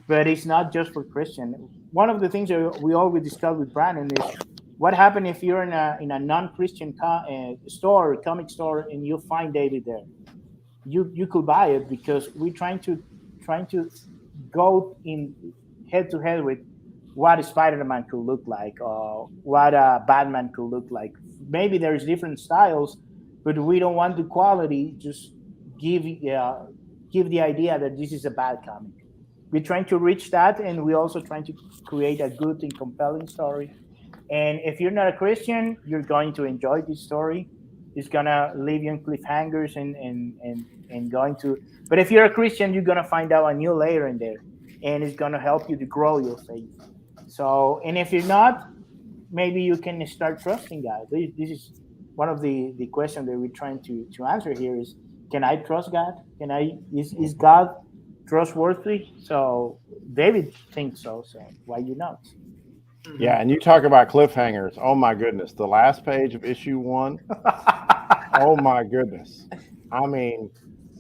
but it's not just for Christian. One of the things that we always discuss with Brandon is what happens if you're in a non-Christian store, comic store, and you find David there. You could buy it because we're trying to go in head to head with what a Spider-Man could look like, or what a Batman could look like. Maybe there's different styles, but we don't want the quality. Just give the idea that this is a bad comic. We're trying to reach that, and we're also trying to create a good and compelling story. And if you're not a Christian, you're going to enjoy this story. It's gonna leave you in cliffhangers and going to. But if you're a Christian, you're gonna find out a new layer in there, and it's gonna help you to grow your faith. So, and if you're not, maybe you can start trusting God. This is one of the questions that we're trying to answer here is, can I trust God? Is God trustworthy? So David thinks so. So why you not? Yeah, and you talk about cliffhangers. Oh my goodness, the last page of issue 1. Oh my goodness. I mean,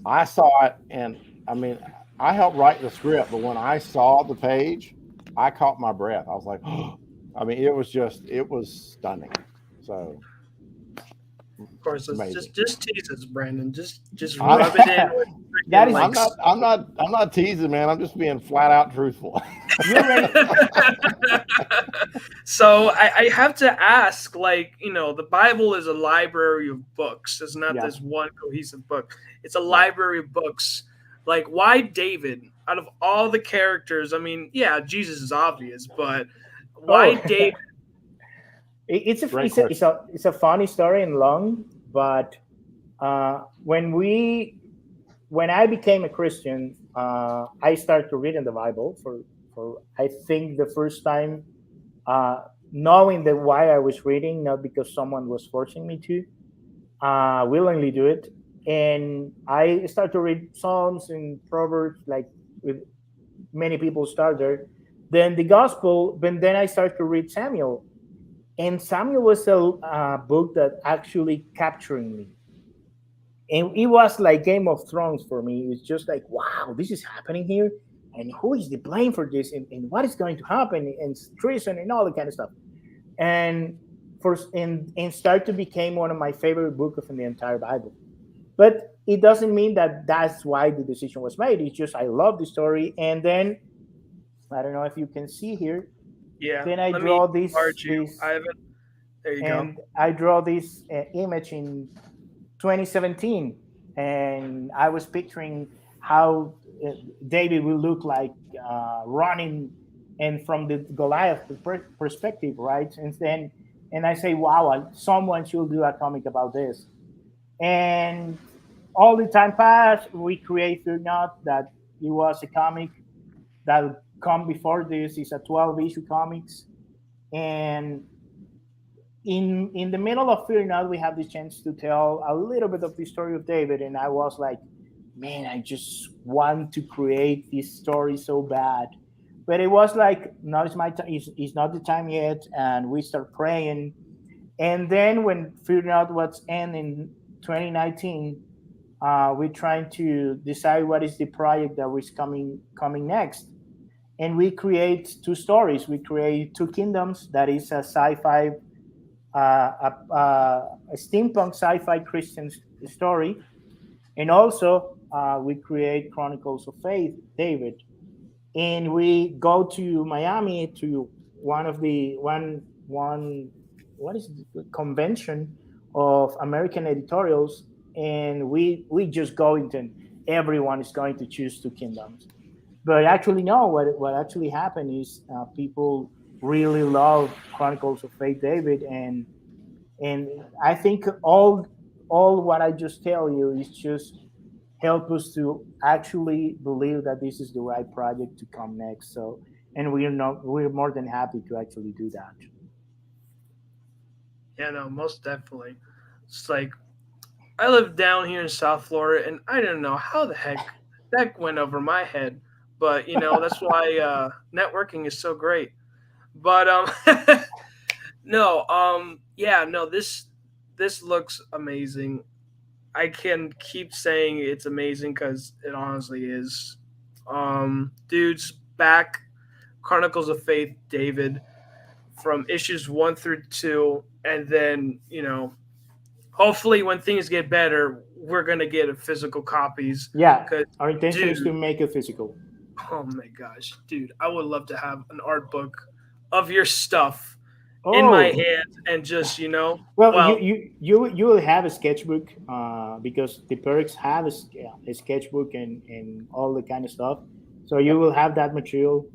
I saw it, and I mean, I helped write the script, but when I saw the page, I caught my breath. I was like, oh. I mean, it was stunning. So, of course it's amazing. just tease us, Brandon. Just rub it in. With That is- I'm not teasing, man. I'm just being flat out truthful. You're ready. So I have to ask, like, the Bible is a library of books. It's not Yeah. this one cohesive book. It's a library of books. Like, why David? Out of all the characters, I mean, yeah, Jesus is obvious, but why David? It's Great it's a funny story and long, but when I became a Christian, I started reading the Bible for I think the first time, knowing that why I was reading, not because someone was forcing me to, willingly do it. And I started to read Psalms and Proverbs, like with many people start there. Then the Gospel, but then I started to read Samuel, and Samuel was a book that actually captured me. And it was like Game of Thrones for me. It's just like, wow, this is happening here, and who is the blame for this, and what is going to happen, and treason, and all that kind of stuff. And start to become one of my favorite books in the entire Bible. But it doesn't mean that that's why the decision was made. It's just I love the story, and then I don't know if you can see here. Yeah. Then I let draw me this. enlarge you. this I haven't. There you and go. I draw this image in 2017, and I was picturing how David will look like running, and from the Goliath perspective, right? And I say, wow, someone should do a comic about this. And all the time passed, we create Fear Not, that it was a comic that come before this. It's a 12-issue comics, and in the middle of Fear Not, we have the chance to tell a little bit of the story of David, and I was like, man, I just want to create this story so bad. but it was like, no, it's my time. It's not the time yet, and we start praying. And then when figuring out what's end in 2019, we're trying to decide what is the project that was coming next. And we create two stories. We create Two Kingdoms, that is a sci-fi, a steampunk sci-fi Christian story, and also we create Chronicles of Faith, David, and we go to Miami to one of the one what is it, convention of American editorials, and we just go into, everyone is going to choose Two Kingdoms. But actually, no. What actually happened is people really love Chronicles of Faith, David, and I think all what I just tell you is just help us to actually believe that this is the right project to come next. So, and we're more than happy to actually do that. Yeah, no, most definitely. It's like I live down here in South Florida, and I don't know how the heck that went over my head, but that's why networking is so great. But no, yeah, no, this looks amazing. I can keep saying it's amazing because it honestly is. Dudes, back Chronicles of Faith, David, from issues 1 through 2, and then hopefully when things get better, we're gonna get a physical copies. Yeah, 'Cause, our intention is to dude, make it physical. oh my gosh, dude, I would love to have an art book of your stuff in my Oh, hands and just well, well, you will have a sketchbook because the perks have a sketchbook and all the kind of stuff. So you will have that material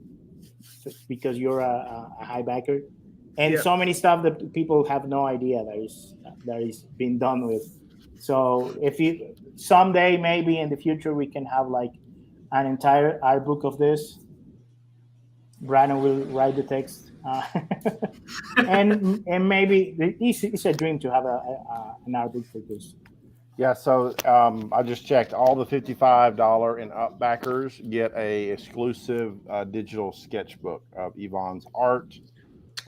because you're a high backer, and yeah, so many stuff that people have no idea that is being done with. So if you someday, maybe in the future, we can have like an entire art book of this. Brandon will write the text, and maybe it's a dream to have an art book for this. Yeah, so I just checked. All the $55 and up backers get a exclusive digital sketchbook of Yvonne's art. It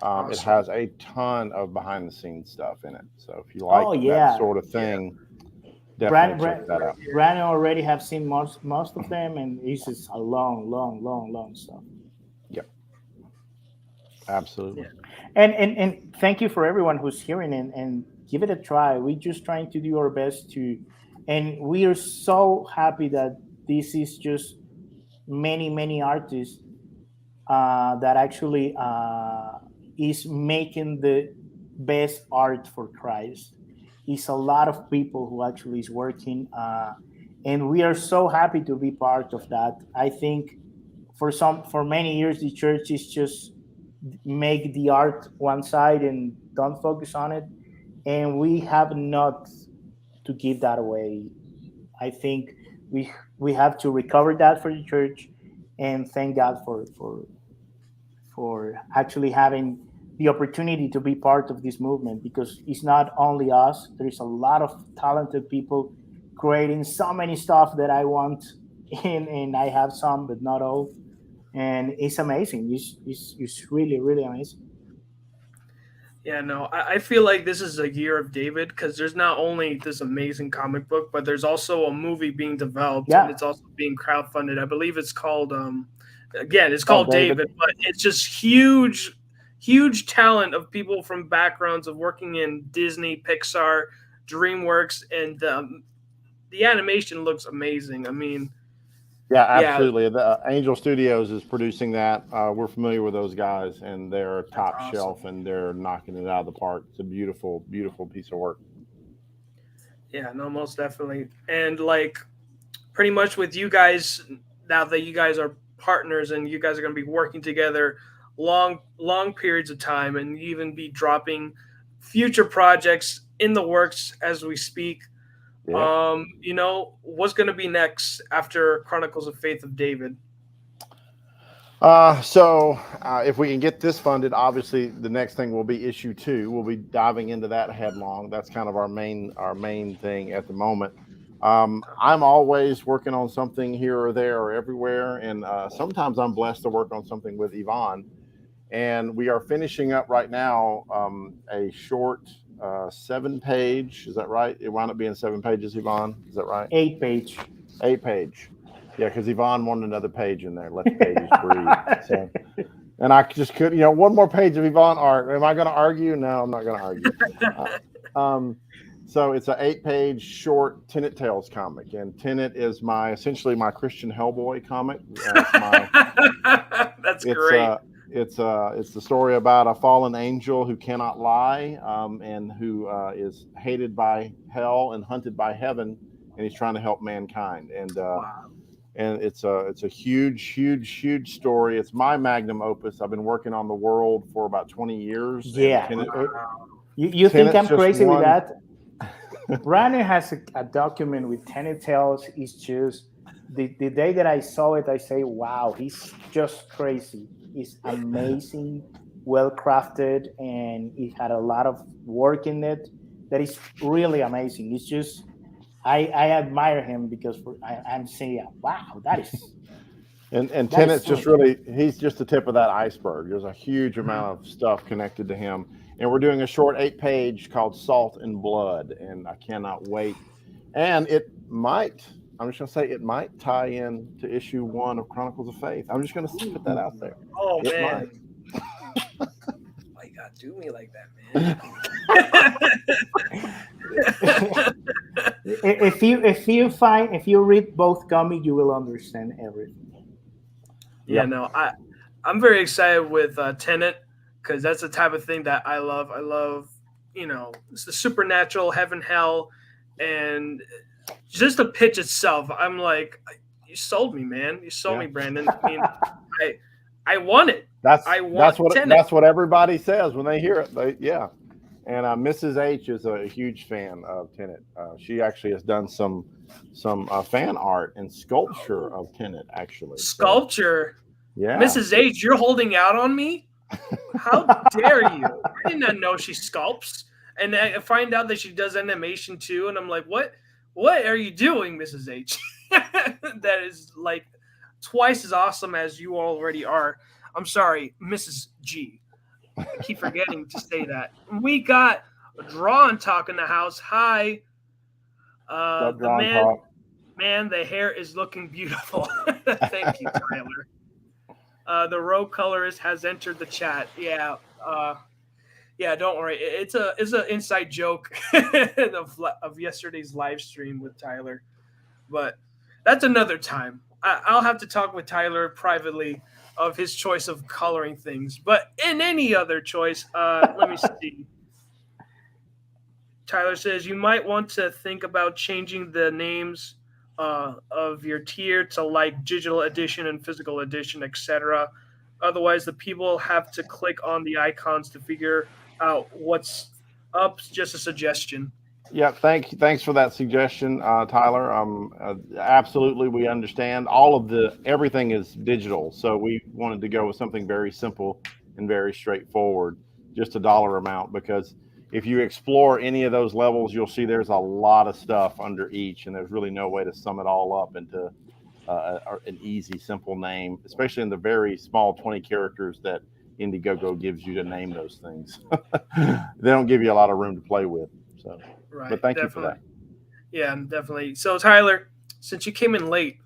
awesome. has a ton of behind the scenes stuff in it. So if you like Oh that yeah, sort of thing, Brandon, definitely check that out. Brandon already have seen most of them, and this is a long stuff. Yep, absolutely. Yeah. And thank you for everyone who's hearing and give it a try. We're just trying to do our best to, and we are so happy that this is just many artists that actually is making the best art for Christ. It's a lot of people who actually is working, and we are so happy to be part of that. I think for many years the church is just make the art one side and don't focus on it, and we have not to give that away. I think we have to recover that for the church, and thank God for actually having the opportunity to be part of this movement, because it's not only us. There's a lot of talented people creating so many stuff that I want, and I have some, but not all. And it's amazing. It's really amazing. Yeah, no, I feel like this is a year of David because there's not only this amazing comic book, but there's also a movie being developed and Yeah. it's also being crowdfunded. I believe it's called again, it's Oh, called David. David, but it's just huge talent of people from backgrounds of working in Disney, Pixar, DreamWorks, and the animation looks amazing. I mean, Yeah, yeah, absolutely. The Angel Studios is producing that. We're familiar with those guys, and they're top awesome. shelf, and they're knocking it out of the park. It's a beautiful piece of work. yeah, no, most definitely. And like pretty much with you guys, now that you guys are partners and you guys are going to be working together long periods of time and even be dropping future projects in the works as we speak. Yeah. What's going to be next after Chronicles of Faith of David? So if we can get this funded, obviously the next thing will be issue 2. We'll be diving into that headlong. That's kind of our main thing at the moment. I'm always working on something here or there or everywhere, and sometimes I'm blessed to work on something with Yvonne. And we are finishing up right now a short 7-page. Is that right? It wound up being 7 pages, Yvonne. Is that right? 8-page. 8-page. Yeah, because Yvonne wanted another page in there. Let the pages breathe. So, and I just couldn't. One more page of Yvonne art. Am I going to argue? No, I'm not going to argue. So it's an 8-page short Tenet Tales comic, and Tenet is essentially my Christian Hellboy comic. That's great. It's the story about a fallen angel who cannot lie, and who is hated by hell and hunted by heaven, and he's trying to help mankind. And and it's a huge story. It's my magnum opus. I've been working on the world for about 20 years. Yeah. You think I'm crazy with that? Brandon has a document with Tenet Tales. It's just the day that I saw it, I say, wow, he's just crazy. It's amazing, well crafted, and it had a lot of work in it. That is really amazing. It's just I admire him because I'm saying, wow, that is. And Tenet's just he's just the tip of that iceberg. There's a huge amount of stuff connected to him. And we're doing a short 8-page called Salt and Blood, and I cannot wait. And I'm just going to say it might tie in to issue 1 of Chronicles of Faith. I'm just going to put that out there. Oh, it man. Why you got to do me like that, man? if you read both comics, you will understand everything. Yeah, no, I'm very excited with Tenet, because that's the type of thing that I love. I love, it's the supernatural, heaven, hell, and just the pitch itself. I'm like, you sold me, man. You sold me, Brandon. I mean, I want it. That's what everybody says when they hear it. And Mrs. H is a huge fan of Tenet. She actually has done some fan art and sculpture of Tenet, actually. Sculpture? So, yeah. Mrs. H, you're holding out on me? How dare you? I did not know she sculpts. And I find out that she does animation too. And I'm like, what are you doing, Mrs. H? That is like twice as awesome as you already are. I'm sorry, Mrs. G. I keep forgetting to say that. We got Draw and Talk in the house. Hi. The man, the hair is looking beautiful. Thank you, Tyler. The row colorist has entered the chat. Yeah. Don't worry. It's an inside joke of yesterday's live stream with Tyler, but that's another time. I'll have to talk with Tyler privately of his choice of coloring things. But in any other choice, let me see. Tyler says you might want to think about changing the names of your tier to like digital edition and physical edition, etc. Otherwise, the people have to click on the icons to figure out what's up. Just a suggestion. Yeah, thanks for that suggestion, Tyler. Absolutely, we understand. Everything is digital, so we wanted to go with something very simple and very straightforward, just a dollar amount. Because if you explore any of those levels, you'll see there's a lot of stuff under each, and there's really no way to sum it all up into an easy, simple name, especially in the very small 20 characters that Indiegogo gives you to name those things. They don't give you a lot of room to play with. So. Right, but thank you for that. Yeah, definitely. So Tyler, since you came in late,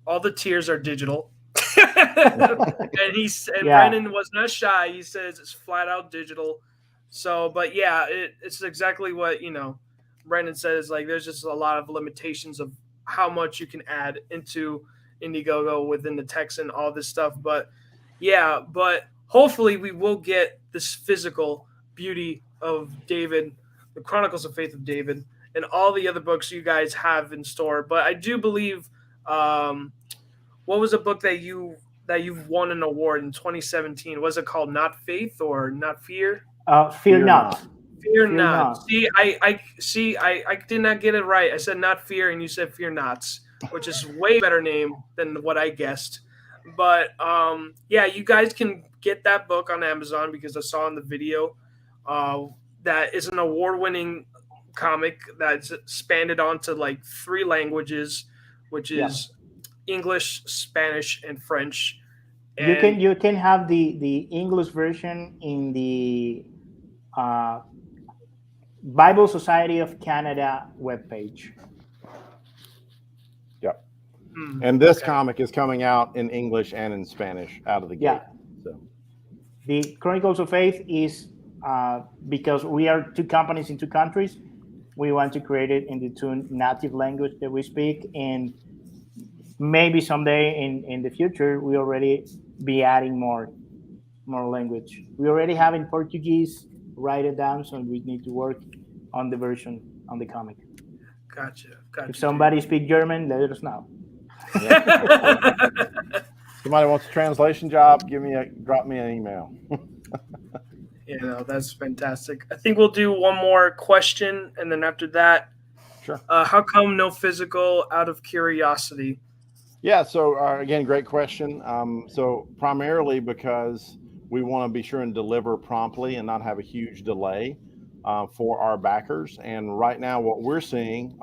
all the tiers are digital. and Brandon was not shy. He says it's flat out digital. So, but yeah, it's exactly what Brandon says. Like, there's just a lot of limitations of how much you can add into Indiegogo within the text and all this stuff. But yeah, hopefully we will get this physical beauty of David, the Chronicles of Faith of David, and all the other books you guys have in store. But I do believe, what was a book that you've won an award in 2017? Was it called Not Faith or Not Fear? Fear Not. Fear Not. See, I did not get it right. I said Not Fear, and you said Fear Nots, which is way better name than what I guessed. But yeah, you guys can get that book on Amazon because I saw in the video that is an award-winning comic that's expanded onto like 3 languages, which is English, Spanish, and French. And You can have the English version in the Bible Society of Canada webpage. Yep. And this comic is coming out in English and in Spanish out of the gate. So the Chronicles of Faith is because we are 2 companies in 2 countries. We want to create it in the 2 native language that we speak, and maybe someday in the future we already be adding more language. We already have in Portuguese. Write it down, so we need to work on the version on the comic. Gotcha. If somebody speaks German, let us know. Somebody wants a translation job, drop me an email. That's fantastic. I think we'll do one more question, and then after that, sure. How come no physical? Out of curiosity. Yeah. So again, great question. So primarily because we want to be sure and deliver promptly and not have a huge delay for our backers. And right now, what we're seeing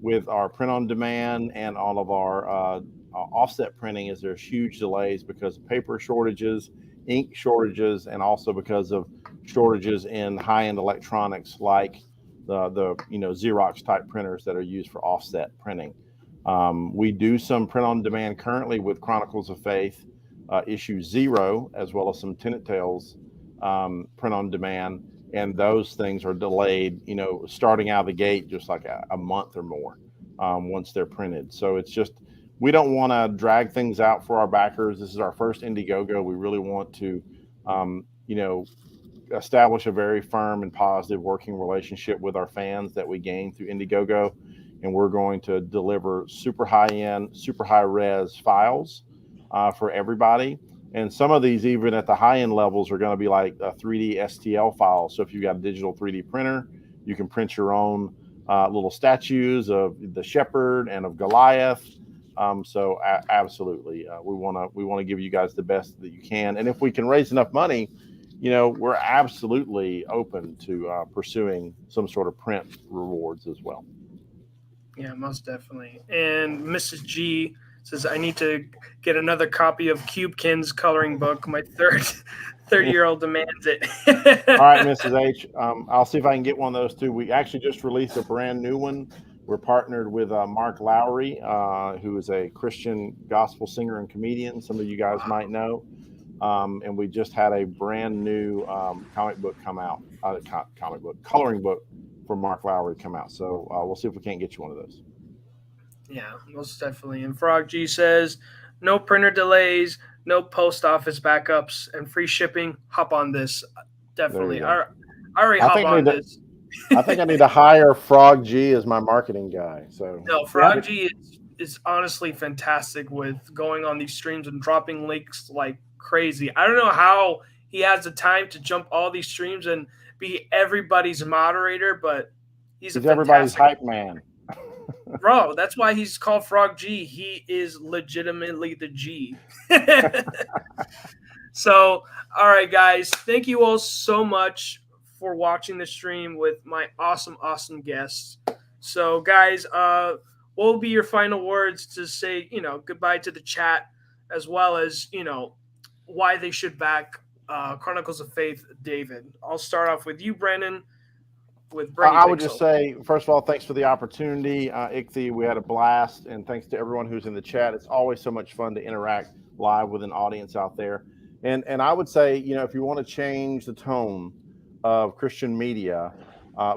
with our print on demand and all of our offset printing is there's huge delays because of paper shortages, ink shortages, and also because of shortages in high-end electronics like the Xerox type printers that are used for offset printing. We do some print on demand currently with Chronicles of Faith issue 0, as well as some Tenet Tales print on demand, and those things are delayed, starting out of the gate just like a month or more once they're printed. So it's just, we don't want to drag things out for our backers. This is our first Indiegogo. We really want to, establish a very firm and positive working relationship with our fans that we gain through Indiegogo. And we're going to deliver super high-end, super high-res files for everybody. And some of these, even at the high-end levels, are going to be like a 3D STL file. So if you've got a digital 3D printer, you can print your own little statues of the shepherd and of Goliath. Absolutely, we want to give you guys the best that you can. And if we can raise enough money, we're absolutely open to pursuing some sort of print rewards as well. Yeah, most definitely. And Mrs. G says, I need to get another copy of Cubekin's coloring book. My 30-year-old demands it. All right, Mrs. H. I'll see if I can get one of those too. We actually just released a brand new one. We're partnered with Mark Lowry, who is a Christian gospel singer and comedian. Some of you guys might know. And we just had a brand new coloring book from Mark Lowry come out. So we'll see if we can't get you one of those. Yeah, most definitely. And Frog G says, no printer delays, no post office backups, and free shipping. Hop on this. Definitely. I already hop on this. I think I need to hire Frog G as my marketing guy. So no, Frog G is honestly fantastic with going on these streams and dropping links like crazy. I don't know how he has the time to jump all these streams and be everybody's moderator, but he's everybody's hype man. Bro, that's why he's called Frog G. He is legitimately the G. So, all right, guys. Thank you all so much for watching the stream with my awesome guests. So, guys, what will be your final words to say, goodbye to the chat, as well as, why they should back Chronicles of Faith, David? I'll start off with you, Brandon. I would just say, first of all, thanks for the opportunity, Ichthy. We had a blast, and thanks to everyone who's in the chat. It's always so much fun to interact live with an audience out there. And I would say, if you want to change the tone of Christian media,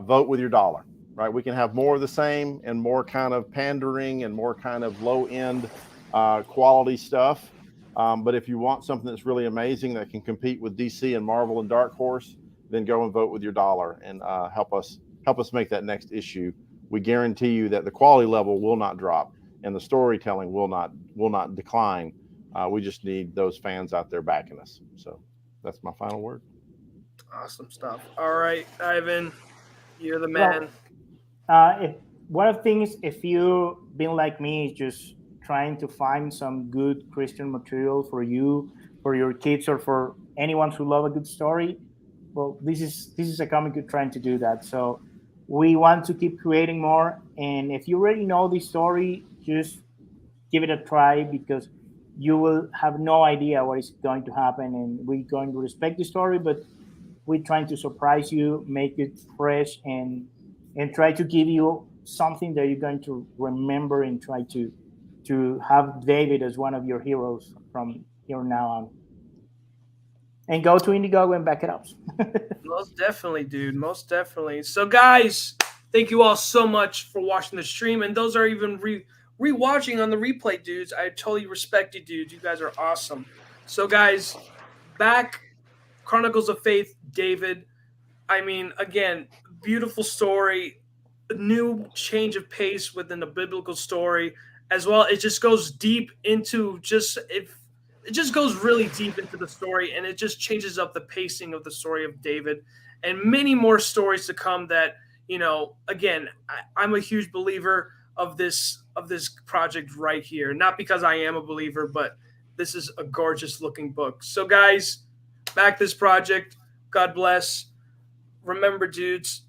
vote with your dollar, right? We can have more of the same and more kind of pandering and more kind of low-end quality stuff. But if you want something that's really amazing that can compete with DC and Marvel and Dark Horse, then go and vote with your dollar and help us make that next issue. We guarantee you that the quality level will not drop and the storytelling will not decline. We just need those fans out there backing us. So that's my final word. Awesome stuff. All right, Ivan, you're the man. One of the things, if you've been like me, is just trying to find some good Christian material for you, for your kids, or for anyone who love a good story. Well, this is a comic book trying to do that. So we want to keep creating more. And if you already know the story, just give it a try, because you will have no idea what is going to happen. And we're going to respect the story, but we're trying to surprise you, make it fresh, and try to give you something that you're going to remember, and try to have David as one of your heroes from here now on. And go to Indiegogo and back it up. Most definitely, dude. Most definitely. So, guys, thank you all so much for watching the stream. And those are even re-watching on the replay, dudes. I totally respect you, dudes. You guys are awesome. So, guys, back Chronicles of Faith, David. I mean, again, beautiful story, a new change of pace within a biblical story as well. It just goes deep into it just goes really deep into the story, and it just changes up the pacing of the story of David, and many more stories to come that, again, I'm a huge believer of this project right here. Not because I am a believer, but this is a gorgeous looking book. So, guys, back this project. God bless. Remember, dudes,